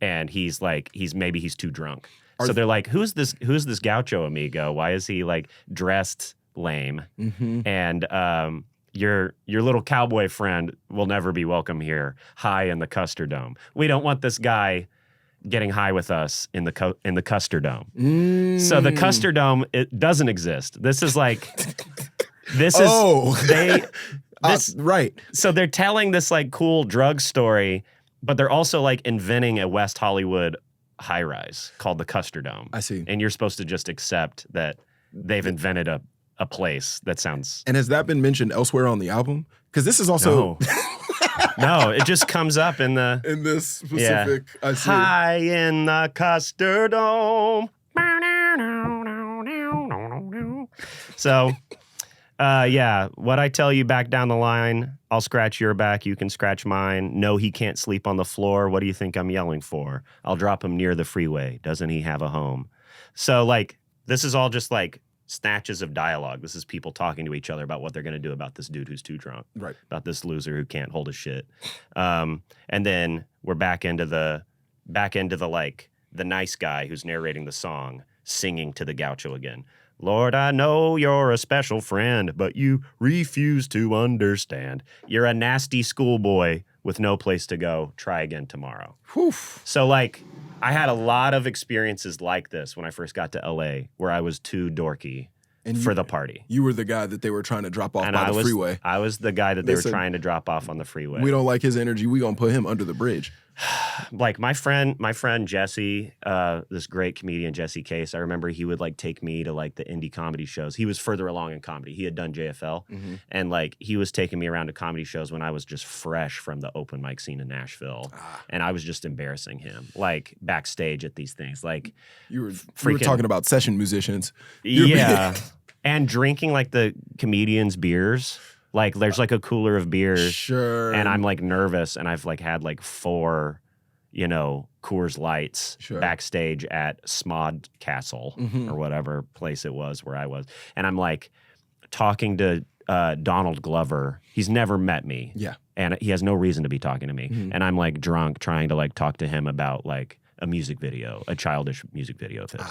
and he's too drunk. So they're like, who's this Gaucho amigo? Why is he like dressed lame? And your little cowboy friend will never be welcome here. High in the Custer Dome. We don't want this guy getting high with us in the Custer Dome. So the Custer Dome, it doesn't exist. This is like right. So they're telling this like cool drug story, but they're also like inventing a West Hollywood high rise called the Custer Dome. I see. And you're supposed to just accept that they've invented a place that sounds. And has that been mentioned elsewhere on the album? Because this is also no, it just comes up in this specific. I see. High in the Custer Dome. So, what I tell you back down the line, I'll scratch your back, you can scratch mine. No, he can't sleep on the floor. What do you think I'm yelling for? I'll drop him near the freeway. Doesn't he have a home? So, like, this is all just like snatches of dialogue. This is people talking to each other about what they're going to do about this dude who's too drunk, right? About this loser who can't hold his shit. And then we're back into the like the nice guy who's narrating the song, singing to the Gaucho again. Lord, I know you're a special friend, but you refuse to understand. You're a nasty schoolboy with no place to go. Try again tomorrow. Whew. So like, I had a lot of experiences like this when I first got to LA, where I was too dorky for the party. You were the guy that they were trying to drop off by the freeway. I was the guy that they were trying to drop off on the freeway. We don't like his energy. We gonna put him under the bridge. Like my friend Jesse, this great comedian Jesse Case. I remember he would like take me to like the indie comedy shows. He was further along in comedy. He had done JFL, and like he was taking me around to comedy shows when I was just fresh from the open mic scene in Nashville, and I was just embarrassing him like backstage at these things. Like you were talking about session musicians, and drinking like the comedians' beers. Like there's like a cooler of beers, sure, and I'm like nervous, and I've like had like 4, Coors Lights backstage at Smod Castle or whatever place it was where I was, and I'm like talking to Donald Glover. He's never met me, and he has no reason to be talking to me, and I'm like drunk trying to like talk to him about like a music video, a childish music video of his.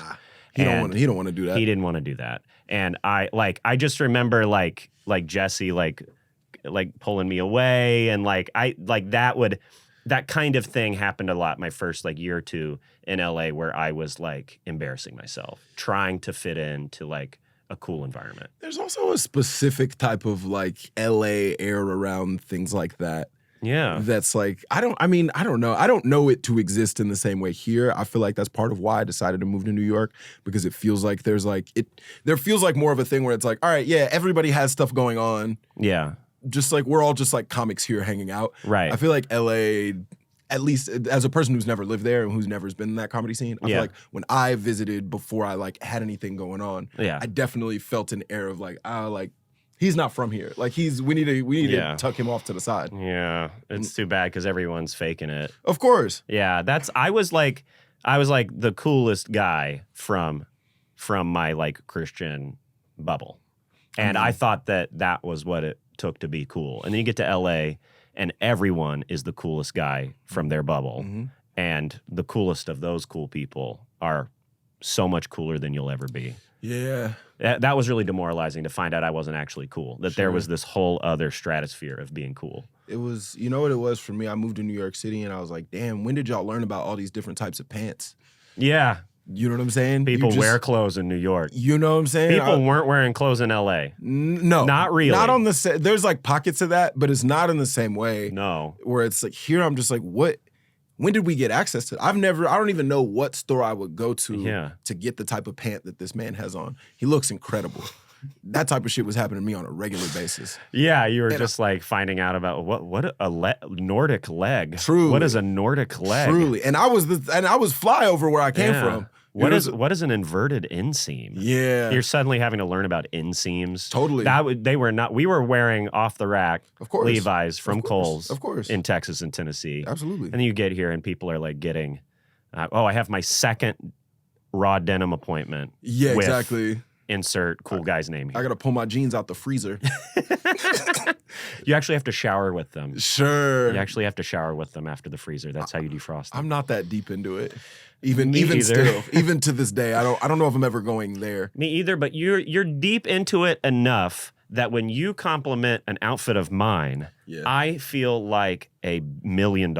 He don't want to do that. He didn't want to do that, and I just remember like Jesse like pulling me away, and that kind of thing happened a lot my first like year or two in LA, where I was like embarrassing myself trying to fit into like a cool environment. There's also a specific type of like LA air around things like that. Yeah. That's like, I don't know. I don't know it to exist in the same way here. I feel like that's part of why I decided to move to New York, because it feels like there feels like more of a thing where it's like, all right, yeah, everybody has stuff going on. Yeah. just like we're all just like comics here hanging out. Right. I feel like LA, at least as a person who's never lived there and who's never been in that comedy scene, I feel like when I visited before I like had anything going on, I definitely felt an air of like, he's not from here. Like we need to tuck him off to the side. Yeah, it's too bad because everyone's faking it. Of course. Yeah, I was like the coolest guy from my like Christian bubble, and I thought that was what it took to be cool. And then you get to LA, and everyone is the coolest guy from their bubble, and the coolest of those cool people are so much cooler than you'll ever be. Yeah. That was really demoralizing to find out I wasn't actually cool, that there was this whole other stratosphere of being cool. It was, you know what it was for me? I moved to New York City and I was like, damn, when did y'all learn about all these different types of pants? Yeah. You know what I'm saying? People wear clothes in New York. You know what I'm saying? People weren't wearing clothes in LA. No. Not really. Not on the there's like pockets of that, but it's not in the same way. No. Where it's like, here I'm just like, what? When did we get access to it? I don't even know what store I would go to get the type of pant that this man has on. He looks incredible. That type of shit was happening to me on a regular basis. Yeah, you were just like finding out about what a Nordic leg. Truly. What is a Nordic leg? Truly. And I was fly over where I came from. What is an inverted inseam? Yeah. You're suddenly having to learn about inseams. Totally. We were wearing off the rack Levi's from Kohl's in Texas and Tennessee. Absolutely. And then you get here and people are like getting, I have my second raw denim appointment. Yeah, with exactly. Insert cool guy's name here. I got to pull my jeans out the freezer. You actually have to shower with them. Sure. You actually have to shower with them after the freezer. That's how you defrost them. I'm not that deep into it. Even still, even to this day, I don't know if I'm ever going there. Me either, but you're deep into it enough that when you compliment an outfit of mine, I feel like $1 million.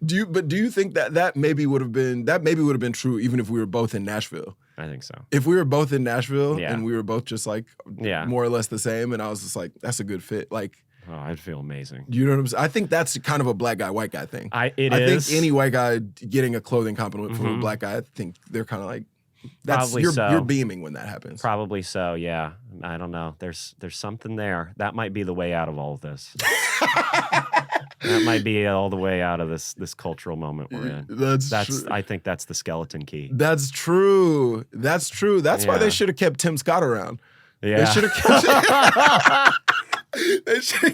Do you think that maybe would have been true even if we were both in Nashville? I think so. If we were both in Nashville and we were both just like Yeah. more or less the same, and I was just like, that's a good fit. Like, oh, I'd feel amazing. You know what I'm saying? I think that's kind of a black guy, white guy thing. I think any white guy getting a clothing compliment from a black guy, I think they're kind of like, you're beaming when that happens. Probably so, yeah. I don't know. There's something there. That might be the way out of all of this. That might be all the way out of this cultural moment we're in. That's true. I think that's the skeleton key. That's true. That's true. That's why they should have kept Tim Scott around. Yeah. They should have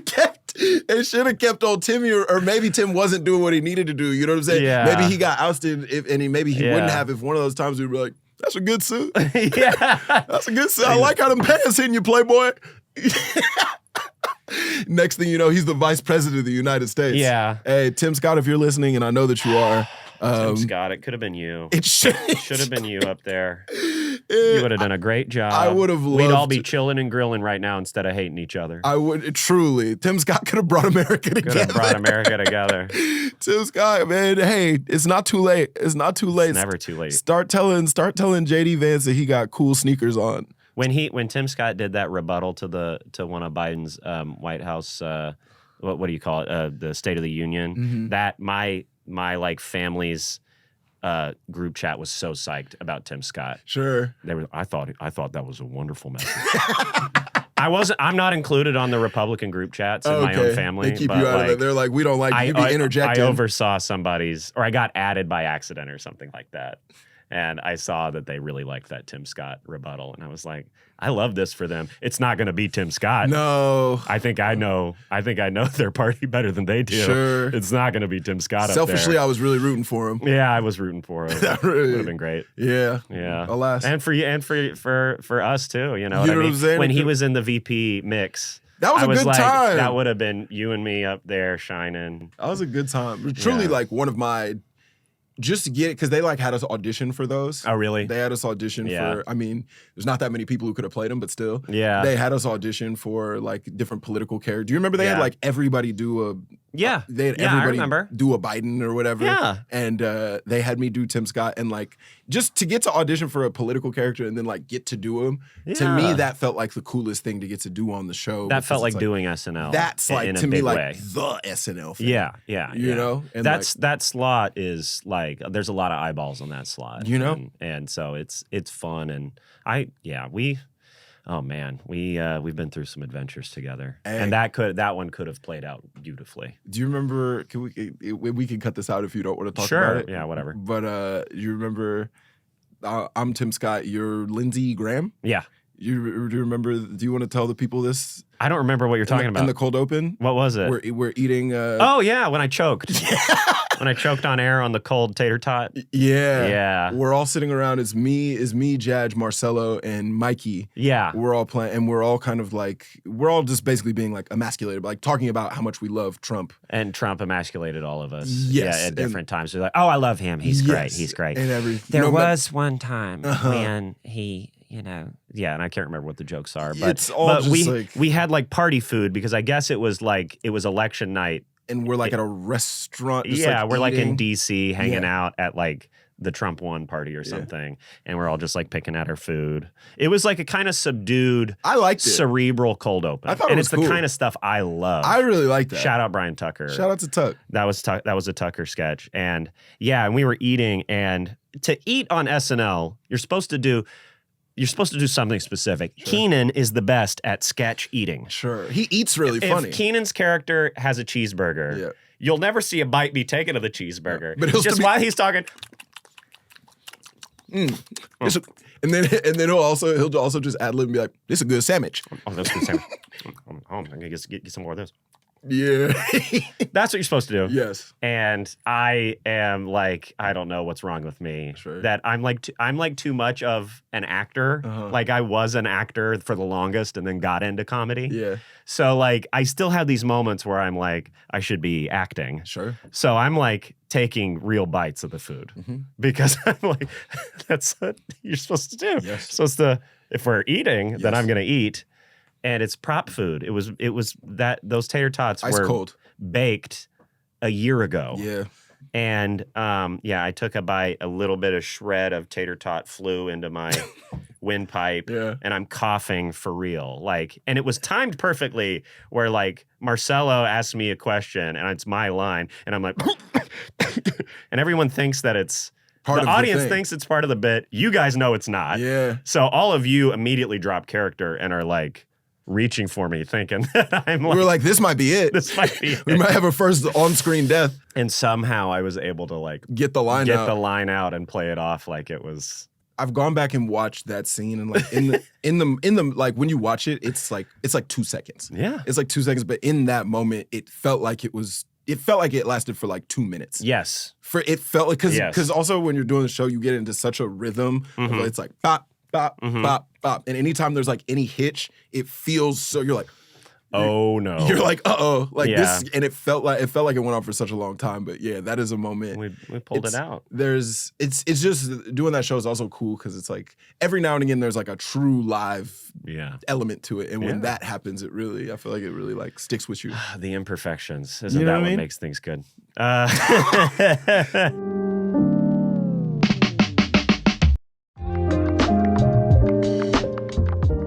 kept They should have kept old Timmy, or maybe Tim wasn't doing what he needed to do. You know what I'm saying? Yeah. Maybe he got ousted, maybe he wouldn't have if one of those times we'd be like, "That's a good suit. Yeah, that's a good suit. I like how them pants hitting you, Playboy." Next thing you know, he's the vice president of the United States. Yeah. Hey, Tim Scott, if you're listening, and I know that you are. Tim Scott, it could have been you. It should have been you up there. You would have done a great job. I would have loved. We'd all be chilling and grilling right now instead of hating each other. I would truly. Tim Scott could have brought America together. Could have brought America together. Tim Scott, man, hey, it's not too late. It's not too late. It's never too late. Start telling JD Vance that he got cool sneakers on. When Tim Scott did that rebuttal to one of Biden's White House, what do you call it? The State of the Union. That my like family's group chat was so psyched about Tim Scott. Sure. I thought that was a wonderful message. I'm not included on the Republican group chats in my own family. They keep you out of it. They're like, we don't like you be interjecting. I oversaw or I got added by accident or something like that. And I saw that they really liked that Tim Scott rebuttal. And I was like, I love this for them. It's not going to be Tim Scott. No. I think I know their party better than they do. Sure. It's not going to be Tim Scott Selfishly, up there. I was really rooting for him. Yeah, I was rooting for him. That would have been great. Yeah. Yeah. Alas. And for you and for us too, you know what I mean? I'm saying? When he was in the VP mix. That was a good time. That would have been you and me up there shining. That was a good time. Truly like one of my just to get it, because they like had us audition for those. Oh, really? They had us audition for, I mean, there's not that many people who could have played them, but still. Yeah. They had us audition for like different political characters. Do you remember they had like everybody do a... Yeah. They had I everybody remember. do a Biden or whatever. Yeah. And they had me do Tim Scott, and like just to get to audition for a political character and then like get to do him, to me that felt like the coolest thing to get to do on the show. That felt like doing SNL. That's like, in to a me, big like way. the SNL thing. Yeah. You know? And that slot is like, there's a lot of eyeballs on that slot. You know? And so it's fun. And Oh man, we've been through some adventures together, Hey. and that one could have played out beautifully. Do you remember? We can cut this out if you don't want to talk Sure. about it. Yeah, whatever. But you remember? I'm Tim Scott. You're Lindsey Graham. Yeah. Do you remember? Do you want to tell the people this? I don't remember what you're talking about. In the cold open. What was it? We're eating. Oh yeah, when I choked. When I choked on air on the cold tater tot. Yeah. Yeah. We're all sitting around. It's me, Jadge, Marcelo, and Mikey. Yeah. We're all playing, and we're all kind of like, we're all just basically being like emasculated, like talking about how much we love Trump. And Trump emasculated all of us. Yes. Yeah, at different times. They're like, oh, I love him. He's great. He's great. And there was one time when he, yeah, and I can't remember what the jokes are, but it's all just we had like party food because I guess it was election night. And we're like at a restaurant. Just we're like in eating. DC hanging out at like the Trump One party or something. And we're all just like picking at our food. It was like a kind of subdued, I liked it. Cerebral cold open. I thought and it was it's cool. the kind of stuff I love. I really like that. Shout out Brian Tucker. Shout out to Tuck. That was a Tucker sketch. And yeah, and we were eating, and to eat on SNL, you're supposed to do something specific. Sure. Keenan is the best at sketch eating. Sure. He eats really funny. If Keenan's character has a cheeseburger, you'll never see a bite be taken of the cheeseburger. But just while he's talking. And then he'll also just ad lib and be like, "This is a good sandwich." Oh, that's a good sandwich. I'm gonna get some more of this. Yeah. That's what you're supposed to do. Yes. And I am like, I don't know what's wrong with me. Sure. That I'm like too much of an actor. Like I was an actor for the longest and then got into comedy. Yeah. So like I still have these moments where I'm like, I should be acting. Sure. So I'm like taking real bites of the food because I'm like, that's what you're supposed to do. Yes. Supposed to, if we're eating, then I'm gonna eat. And it's prop food. It was that those tater tots Ice were cold. baked a year ago. Yeah. And I took a bite, a little bit of shred of tater tot flew into my windpipe, and I'm coughing for real. Like, and it was timed perfectly where like Marcelo asked me a question and it's my line, and I'm like, and everyone thinks that it's part of the audience thing. thinks it's part of the bit. You guys know it's not. Yeah. So all of you immediately drop character and are like reaching for me, thinking that I'm like, we were like, this might be it. this might be We it. might have a first on-screen death. And somehow I was able to like Get the line out and play it off like it was. I've gone back and watched that scene, and like in the like when you watch it, it's like 2 seconds. Yeah. It's like 2 seconds, but in that moment, it felt like it lasted for like 2 minutes. Yes. It felt like because also when you're doing the show, you get into such a rhythm. Of, it's like bop, bop, bop, bop, and anytime there's like any hitch, it feels so. You're like, oh no. You're like, like this, and it felt like it went on for such a long time. But yeah, that is a moment. We pulled it out. It's just doing that show is also cool because it's like every now and again there's like a true live element to it, and when that happens, I feel like it really like sticks with you. The imperfections, isn't You know that what I what mean? makes things good?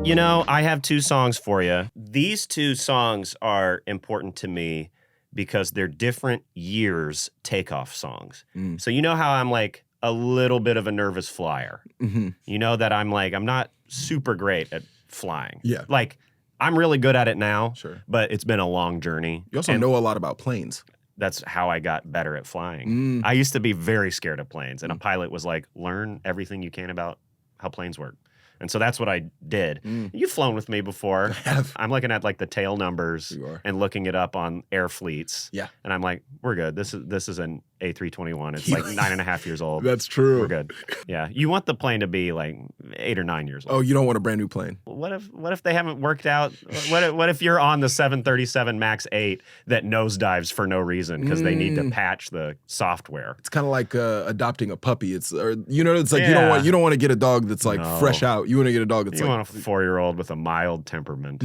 You know, I have 2 songs for you. These 2 songs are important to me because they're different years takeoff songs. So you know how I'm like a little bit of a nervous flyer. You know that I'm not super great at flying. Yeah. Like I'm really good at it now, Sure. but it's been a long journey. You also know a lot about planes. That's how I got better at flying. I used to be very scared of planes, and a pilot was like, learn everything you can about how planes work. And so that's what I did. You've flown with me before. I have. I'm looking at like the tail numbers You are. and looking it up on air fleets. Yeah. And I'm like, we're good. This is an A321. It's like 9.5 years old. That's true. We're good. Yeah. You want the plane to be like 8 or 9 years old. Oh, you don't want a brand new plane. What if they haven't worked out? What if you're on the 737 MAX 8 that nosedives for no reason because they need to patch the software? It's kind of like adopting a puppy. It's like you don't want to get a dog that's like No. fresh out. You want to get a dog that's You like want a 4-year-old with a mild temperament.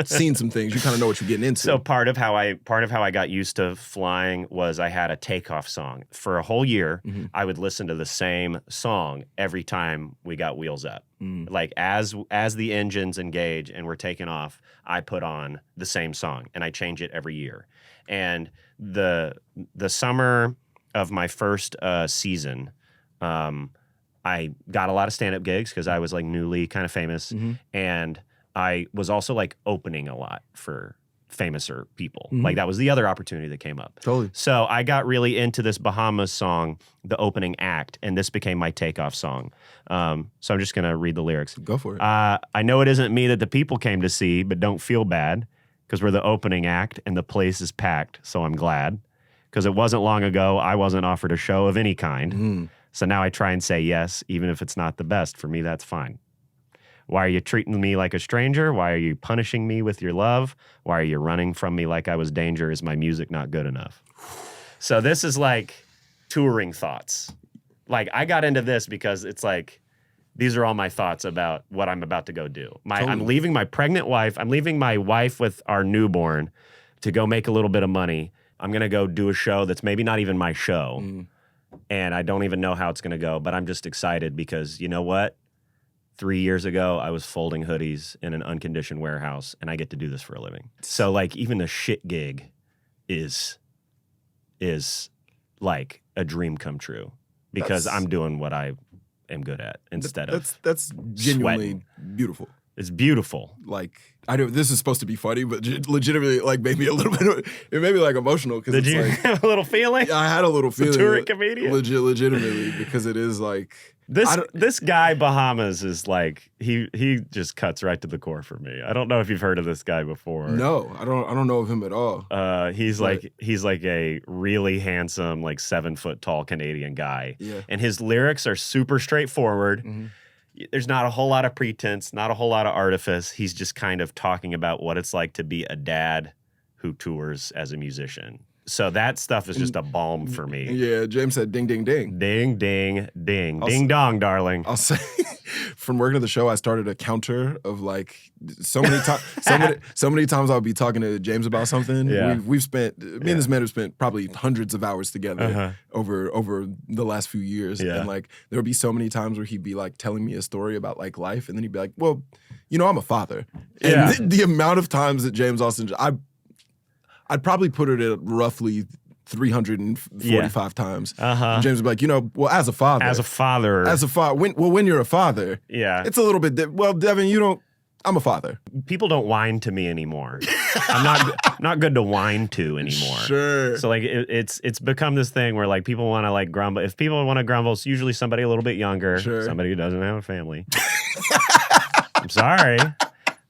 seen some things. You kind of know what you're getting into. So part of how I got used to flying was I had a takeoff song. For a whole year, I would listen to the same song every time we got wheels up. Like as the engines engage and we're taking off, I put on the same song and I change it every year. And the summer of my first season, I got a lot of stand-up gigs because I was like newly kind of famous, and I was also like opening a lot for famouser people. Like that was the other opportunity that came up. Totally. So I got really into this Bahamas song, the opening act, and this became my takeoff song. So I'm just gonna read the lyrics. Go for it. I know it isn't me that the people came to see, but don't feel bad because we're the opening act and the place is packed. So I'm glad because it wasn't long ago I wasn't offered a show of any kind. So now I try and say yes, even if it's not the best. For me, that's fine. Why are you treating me like a stranger? Why are you punishing me with your love? Why are you running from me like I was danger? Is my music not good enough? So this is like touring thoughts. Like I got into this because it's like, these are all my thoughts about what I'm about to go do. I'm leaving my pregnant wife. I'm leaving my wife with our newborn to go make a little bit of money. I'm going to go do a show that's maybe not even my show. And I don't even know how it's going to go, but I'm just excited because you know what? 3 years ago, I was folding hoodies in an unconditioned warehouse, and I get to do this for a living. So, like, even a shit gig is like a dream come true because I'm doing what I am good at instead of that's genuinely sweating. Beautiful. It's beautiful. Like I know this is supposed to be funny, but legitimately, like, made me a little bit. It made me like emotional because Did you like, have a little feeling? I had a little feeling. The touring comedian, legitimately, because it is like. This guy Bahamas is like he just cuts right to the core for me. I don't know if you've heard of this guy before. No, I don't know of him at all. He's like a really handsome, like 7 foot tall Canadian guy. Yeah. And his lyrics are super straightforward. There's not a whole lot of pretense, not a whole lot of artifice. He's just kind of talking about what it's like to be a dad who tours as a musician. So that stuff is just a balm for me. Yeah, James said ding, ding, ding. Ding, ding, ding. Ding dong, darling. I'll say, from working at the show, I started a counter of like so many times I'll be talking to James about something. Yeah. We've spent, me and this man have spent probably hundreds of hours together over the last few years. Yeah. And like, there would be so many times where he'd be like telling me a story about like life. And then he'd be like, well, you know, I'm a father. And Yeah. the amount of times that James Austin, I'd probably put it at roughly 345 times. And James would be like, you know, well, as a father, when you're a father, it's a little bit. Well, Devin, I'm a father. People don't whine to me anymore. I'm not good to whine to anymore. Sure. So like it's become this thing where like people want to like grumble. If people want to grumble, it's usually somebody a little bit younger, somebody who doesn't have a family. I'm sorry,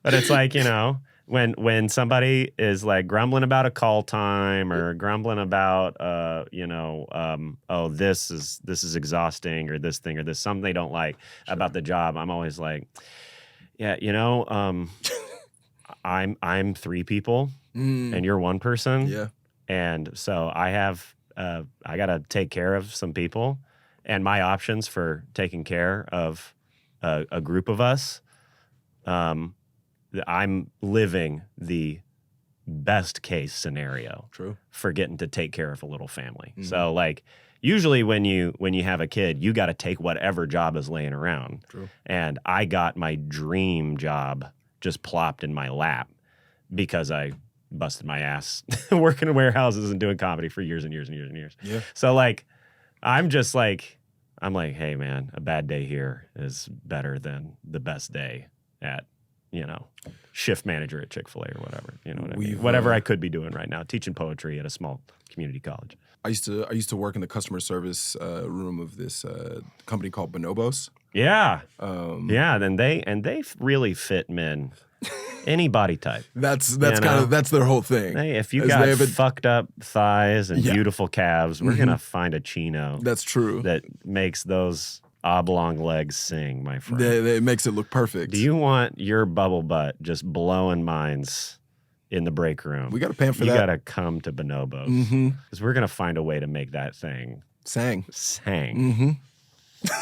but it's like, you know. When somebody is like grumbling about a call time or grumbling about this is exhausting or this thing or this something they don't like about the job, I'm always like, yeah, I'm 3 people and you're 1 person. Yeah. And so I gotta take care of some people, and my options for taking care of a group of us, I'm living the best case scenario for getting to take care of a little family. So like usually when you have a kid, you got to take whatever job is laying around. And I got my dream job just plopped in my lap because I busted my ass working in warehouses and doing comedy for years and years and years and years. Yeah. So like I'm like, hey man, a bad day here is better than the best day at shift manager at Chick-fil-A or whatever. You know what I mean? Whatever I could be doing right now, teaching poetry at a small community college. I used to work in the customer service room of this company called Bodacious. Yeah. And they really fit men. Any body type. That's their whole thing. Hey, if you got fucked up thighs and beautiful calves, we're gonna find a chino. That's true. That makes those oblong legs sing, my friend. It makes it look perfect. Do you want your bubble butt just blowing minds in the break room? We got to pay for that. You got to come to Bonobos because we're going to find a way to make that thing sang.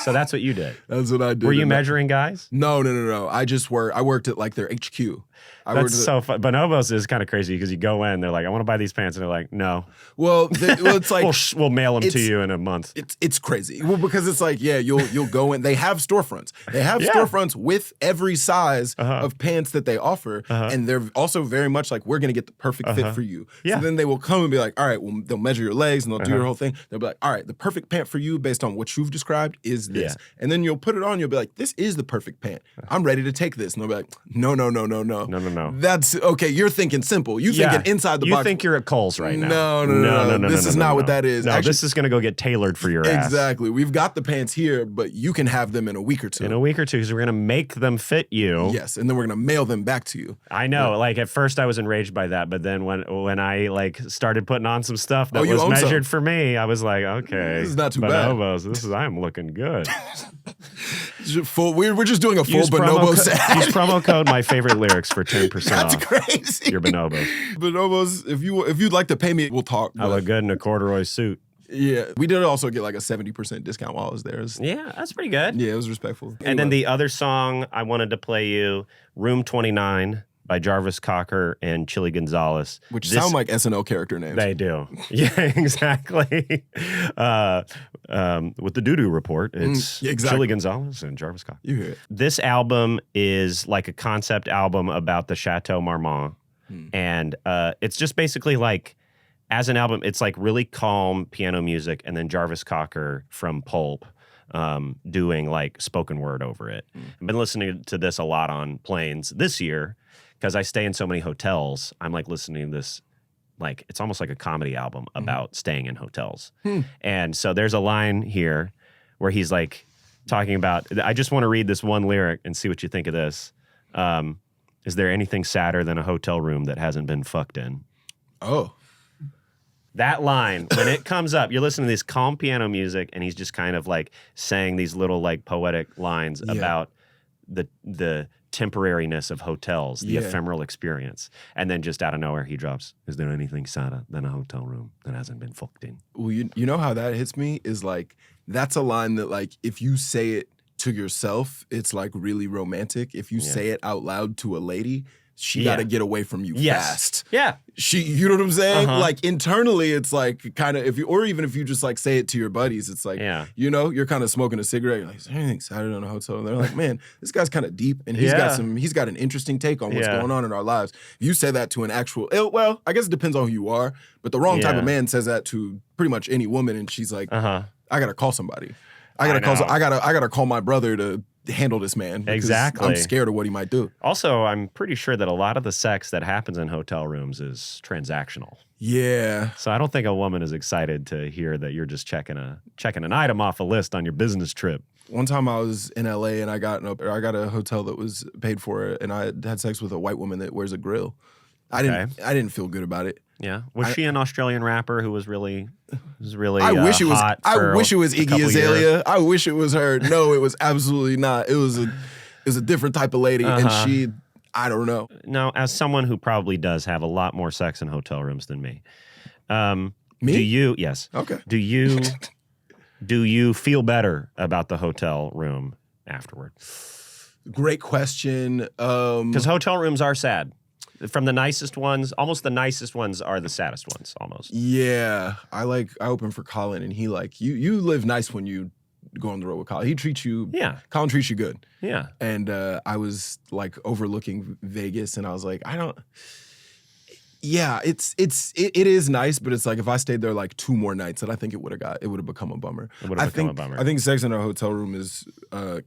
So that's what you did. That's what I did. Were you measuring guys? No. I worked at like their HQ. That's so fun. Bonobos is kind of crazy because you go in, they're like, I want to buy these pants. And they're like, no. Well, it's like. we'll mail them to you in a month. It's crazy. Well, because it's like, yeah, you'll go in. They have storefronts. They have storefronts with every size of pants that they offer. And they're also very much like, we're going to get the perfect fit for you. So then they will come and be like, all right, well, they'll measure your legs and they'll do your whole thing. They'll be like, all right, the perfect pant for you based on what you've described is this? And then you'll put it on, you'll be like, this is the perfect pant. I'm ready to take this. And they'll be like, no. No. That's, okay, you're thinking simple. You thinking inside the box. You think you're at Kohl's right now. No. This is not what that is. No, Actually, this is going to go get tailored for your ass. Exactly. We've got the pants here, but you can have them in a week or two. In a week or two, because we're going to make them fit you. Yes, and then we're going to mail them back to you. I know. Like, at first I was enraged by that, but then when I, like, started putting on some stuff that was measured for me, I was like, okay. This is not too bad. I'm looking good. We're just doing a full bonobo set. Use promo code My Favorite Lyrics for 10% That's off. crazy. Your bonobos. Bonobos, if you'd like to pay me, we'll talk. I look good in a corduroy suit. Yeah, we did also get like a 70% discount while I was there. Yeah, that's pretty good. Yeah, it was respectful. Anyway. And then the other song I wanted to play you, Room 29 by Jarvis Cocker and Chili Gonzalez. Which sound like SNL character names. They do. Yeah, exactly. With the Doo-Doo Report, it's Chili Gonzalez and Jarvis Cocker. You hear it. This album is like a concept album about the Chateau Marmont. And it's just basically like, as an album, it's like really calm piano music, and then Jarvis Cocker from Pulp doing like spoken word over it. I've been listening to this a lot on planes this year because I stay in so many hotels. I'm like listening to this, like it's almost like a comedy album about staying in hotels. And so there's a line here where he's like talking about, I just want to read this one lyric and see what you think of this. Is there anything sadder than a hotel room that hasn't been fucked in? Oh. That line, when it comes up, you're listening to this calm piano music, and he's just kind of like saying these little like poetic lines about the temporariness of hotels, the ephemeral experience. And then just out of nowhere, he drops, is there anything sadder than a hotel room that hasn't been fucked in? Well, you know how that hits me is like, that's a line that like, if you say it to yourself, it's like really romantic. If you say it out loud to a lady, she got to get away from you fast. Yeah. You know what I'm saying? Like internally, it's like kind of, even if you just like say it to your buddies, it's like, you know, you're kind of smoking a cigarette. You're like, is there anything sadder than a hotel? And they're like, man, this guy's kind of deep, and he's got an interesting take on what's going on in our lives. If you say that to an actual, well, I guess it depends on who you are, but the wrong type of man says that to pretty much any woman, and she's like, I got to call somebody. I gotta call my brother to handle this man. Exactly. I'm scared of what he might do. Also, I'm pretty sure that a lot of the sex that happens in hotel rooms is transactional. Yeah. So I don't think a woman is excited to hear that you're just checking an item off a list on your business trip. One time I was in LA and I got a hotel that was paid for it, and I had sex with a white woman that wears a grill. I didn't feel good about it. Yeah. Was she an Australian rapper who was really I wish it was hot Iggy Azalea. I wish it was her. No, it was absolutely not. It was a different type of lady, and she, I don't know. Now, as someone who probably does have a lot more sex in hotel rooms than me. Me? Do you? Yes. Okay. Do you feel better about the hotel room afterward? Great question. Because hotel rooms are sad. From the nicest ones, almost the nicest ones are the saddest ones, almost. Yeah. I open for Colin, and he like, you live nice when you go on the road with Colin. He treats you, Colin treats you good. Yeah. And I was like overlooking Vegas, and I was like, it is nice, but it's like if I stayed there like 2 more nights, then I think it would have become a bummer. I think sex in a hotel room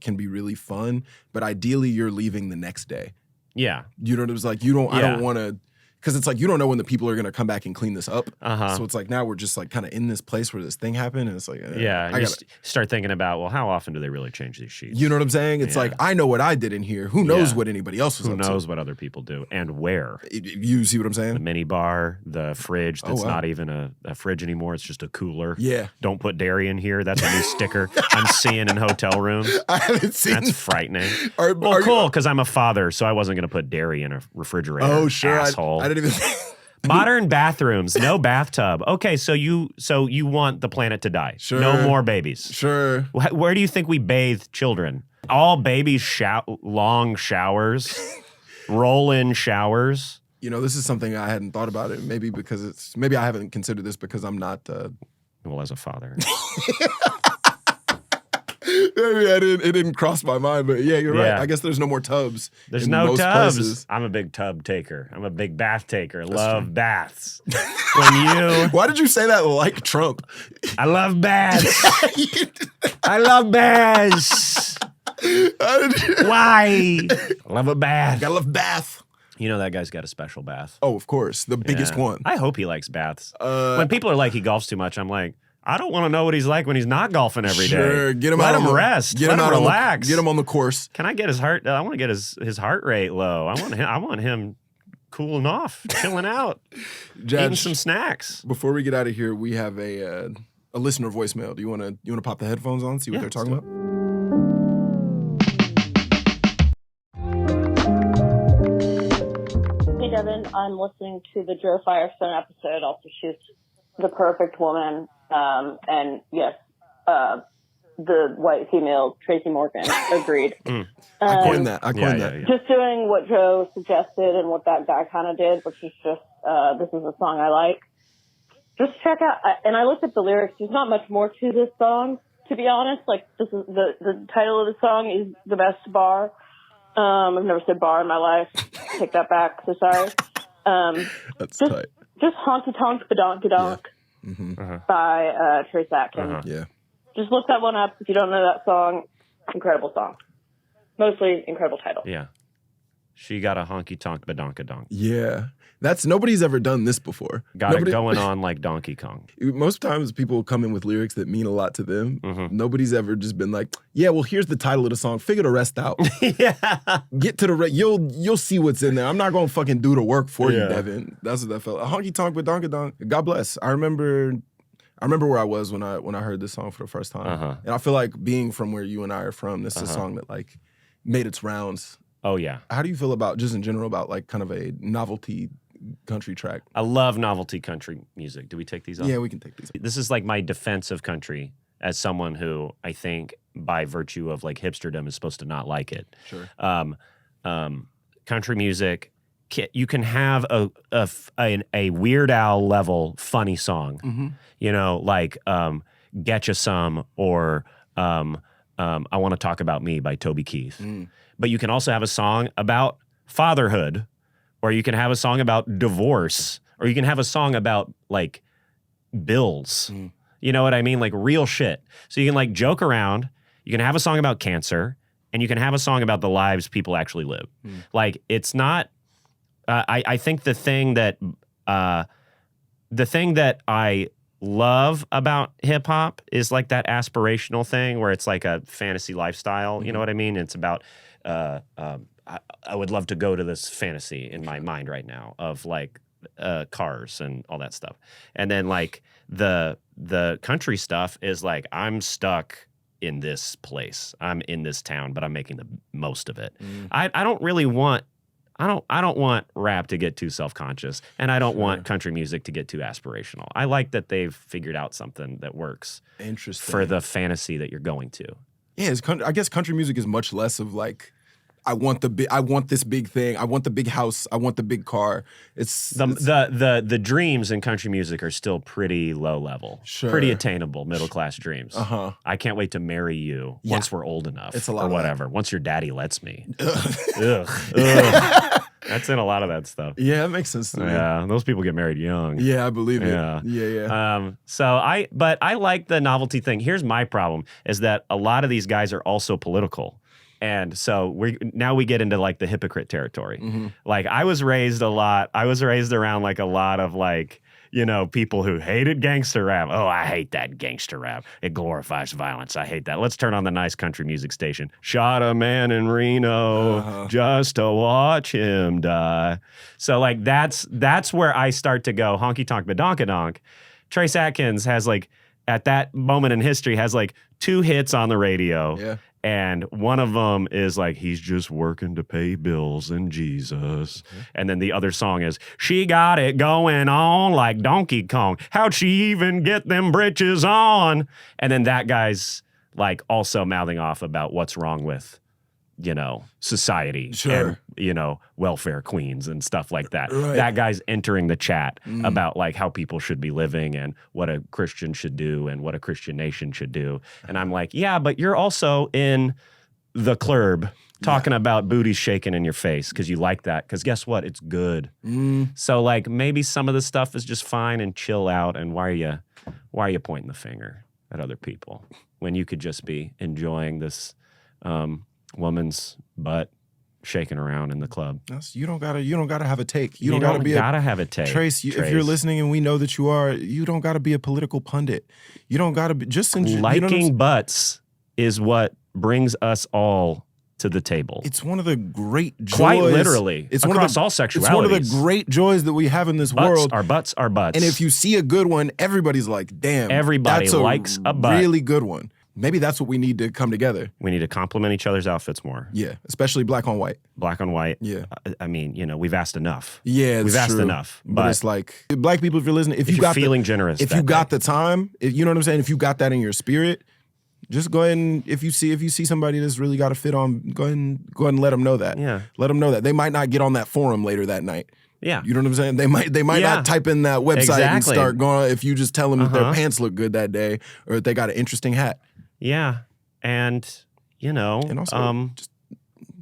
can be really fun, but ideally you're leaving the next day. Yeah. You know what it was like? I don't want to, because it's like you don't know when the people are going to come back and clean this up. So it's like now we're just like kind of in this place where this thing happened, and it's like, you start thinking about, well, how often do they really change these sheets? You know what I'm saying? It's like, I know what I did in here. Who knows what anybody else was up to? Who knows what other people do and where? You see what I'm saying? The mini bar, the fridge that's not even a fridge anymore. It's just a cooler. Yeah. Don't put dairy in here. That's a new sticker I'm seeing in hotel rooms. I haven't seen. That's frightening. Cool, because I'm a father, so I wasn't going to put dairy in a refrigerator. Oh, sure. Asshole. I didn't even Modern bathrooms, no bathtub. Okay, so you want the planet to die. Sure. No more babies. Sure. Where do you think we bathe children? All babies long showers, roll-in showers. You know, this is something I hadn't thought about it. Maybe I haven't considered this because I'm not. Well, as a father. It didn't cross my mind, but yeah, you're right. Yeah. I guess there's no more tubs. There's in no most tubs. places. I'm a big tub taker. I'm a big bath taker. Love baths. When Why did you say that like Trump? I love baths. I love baths. Why? I love a bath. Gotta love bath. You know that guy's got a special bath. Oh, of course, the biggest Yeah. one. I hope he likes baths. When people are like he golfs too much, I'm like, I don't want to know what he's like when he's not golfing every day. Sure, get him Let out him on the, rest. Get Let him him out relax. get him on the course. Can I get his heart? I want to get his heart rate low. I want him cooling off, chilling out, Judge, eating some snacks. Before we get out of here, we have a listener voicemail. Do you want to pop the headphones on, see what Yeah, they're talking about? Hey Devin, I'm listening to the Joe Firestone episode. Also, she's the perfect woman. And yes, the white female Tracy Morgan agreed. I coined that. I coined that. Yeah. Just doing what Joe suggested and what that guy kind of did, which is just this is a song I like. Just check out. And I looked at the lyrics. There's not much more to this song, to be honest. Like this is the title of the song is "The Best Bar." I've never said bar in my life. Take that back. So sorry. That's just, tight. Just honky tonk badonk donk by Trace Atkins. Yeah. Just look that one up if you don't know that song. Incredible song. Mostly incredible title. Yeah. She got a honky tonk badonkadonk. Yeah. Nobody's ever done this before. Got it going on like Donkey Kong. Most times people come in with lyrics that mean a lot to them. Nobody's ever just been like, yeah, well, here's the title of the song. Figure the rest out. Yeah. Get to the you'll see what's in there. I'm not gonna fucking do the work for you, Devin. That's what that felt. A honky tonk with donkadonk. God bless. I remember where I was when I heard this song for the first time. And I feel like being from where you and I are from, this is a song that like made its rounds. Oh yeah. How do you feel about just in general about like kind of a novelty country track? I love novelty country music. Do we take these off? Yeah, we can take these. This is like my defense of country as someone who I think by virtue of like hipsterdom is supposed to not like it. Sure. Country music, you can have a Weird Al level funny song, you know, like Getcha Some or I Want to Talk About Me by Toby Keith. But you can also have a song about fatherhood, or you can have a song about divorce, or you can have a song about like bills. You know what I mean? Like real shit. So you can like joke around, you can have a song about cancer, and you can have a song about the lives people actually live. Like it's not, I think the thing that I love about hip hop is like that aspirational thing where it's like a fantasy lifestyle. You know what I mean? It's about, I would love to go to this fantasy in my mind right now of like cars and all that stuff. And then like the country stuff is like, I'm stuck in this place. I'm in this town, but I'm making the most of it. I don't really want, I don't want rap to get too self-conscious, and I don't want country music to get too aspirational. I like that they've figured out something that works for the fantasy that you're going to. Yeah, I guess country music is much less of like, I want this big thing. I want the big house. I want the big car. It's the dreams in country music are still pretty low level, pretty attainable, middle class dreams. I can't wait to marry you once we're old enough, it's a lot or of whatever. Once your daddy lets me. Ugh. That's in a lot of that stuff. Yeah, that makes sense to me. Yeah, those people get married young. Yeah, I believe it. Yeah. Yeah. But I like the novelty thing. Here's my problem: is that a lot of these guys are also political. And so we get into like the hypocrite territory. Like I was raised around like a lot of like, you know, people who hated gangster rap. Oh, I hate that gangster rap. It glorifies violence. I hate that. Let's turn on the nice country music station. Shot a man in Reno just to watch him die. So like that's where I start to go honky tonk badonkadonk. Trace Atkins has like at that moment in history has like 2 hits on the radio. Yeah. And one of them is like, he's just working to pay bills and Jesus. And then the other song is, she got it going on like Donkey Kong. How'd she even get them britches on? And then that guy's like also mouthing off about what's wrong with society Sure. and, welfare queens and stuff like that. Right. That guy's entering the chat about like how people should be living and what a Christian should do and what a Christian nation should do. And I'm like, yeah, but you're also in the club talking about booties shaking in your face because you like that. Because guess what? It's good. So like maybe some of the stuff is just fine and chill out. And why are you pointing the finger at other people when you could just be enjoying this woman's butt shaking around in the club? You don't gotta have a take. You don't don't gotta have a take. Trace, if you're listening, and we know that you are, you don't gotta be a political pundit. You don't gotta be just liking butts is what brings us all to the table. It's one of the great joys. Quite literally. It's across all sexualities. It's one of the great joys that we have in this world. Our butts are butts. And if you see a good one, everybody's like, damn. Everybody that's likes a butt. Really good one. Maybe that's what we need to come together. We need to compliment each other's outfits more. Yeah, especially black on white. Black on white. Yeah. I mean, we've asked enough. Yeah, we've asked enough. But it's like, black people, if you're listening, if you're feeling generous, if you got the time, you know what I'm saying? If you got that in your spirit, just go ahead and if you see somebody that's really got a fit on, go ahead and let them know that. Yeah. Let them know that. They might not get on that forum later that night. Yeah. You know what I'm saying? They might not type in that website and start going if you just tell them that their pants look good that day or if they got an interesting hat. Yeah. And also just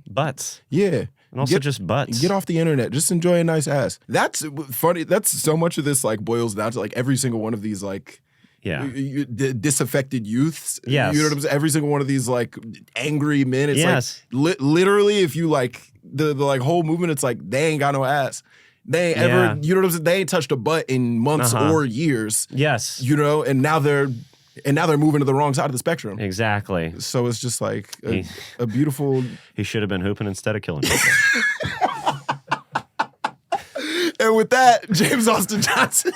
butts. Yeah. And also just butts. Get off the internet. Just enjoy a nice ass. That's funny. That's so much of this like boils down to like every single one of these like disaffected youths. Yes. You know what I'm saying? Every single one of these like angry men. It's like literally if you like the like whole movement, it's like they ain't got no ass. They ain't ever, you know what I'm saying? They ain't touched a butt in months or years. Yes. And now they're moving to the wrong side of the spectrum. Exactly. So it's just like a beautiful. He should have been hooping instead of killing people. And with that, James Austin Johnson,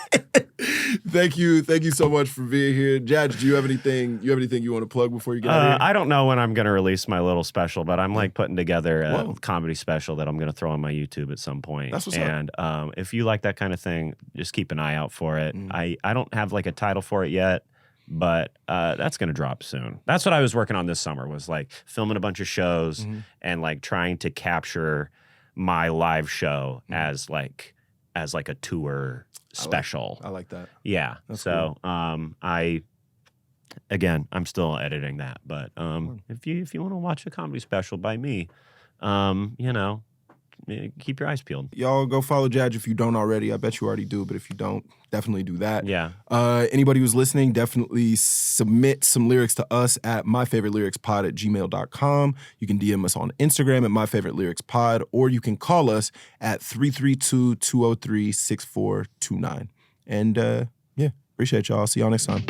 thank you so much for being here. Judge, do you have anything you want to plug before you get out of here? I don't know when I'm going to release my little special, but I'm like putting together a comedy special that I'm going to throw on my YouTube at some point. That's what's up. And if you like that kind of thing, just keep an eye out for it. I don't have like a title for it yet, but that's going to drop soon. That's what I was working on this summer, was like filming a bunch of shows and like trying to capture my live show as like a tour special. I like that. Yeah. That's so cool. I'm still editing that, but if you want to watch a comedy special by me, keep your eyes peeled. Y'all go follow Judge if you don't already. I bet you already do, but if you don't, definitely do that. Yeah. Anybody who's listening, definitely submit some lyrics to us at myfavouritelyricspod@gmail.com. You can DM us on Instagram at myfavouritelyricspod, or you can call us at 332-203-6429. And appreciate y'all. See y'all next time.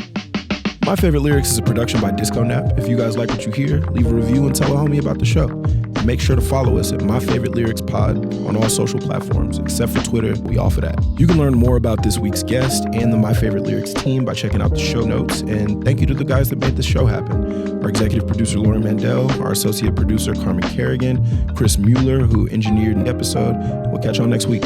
My Favorite Lyrics is a production by Disco Nap. If you guys like what you hear, leave a review and tell a homie about the show. And make sure to follow us at My Favorite Lyrics Pod on all social platforms, except for Twitter. We offer that. You can learn more about this week's guest and the My Favorite Lyrics team by checking out the show notes. And thank you to the guys that made this show happen. Our executive producer, Lauren Mandel, our associate producer, Carmen Kerrigan, Chris Mueller, who engineered the episode. We'll catch y'all next week.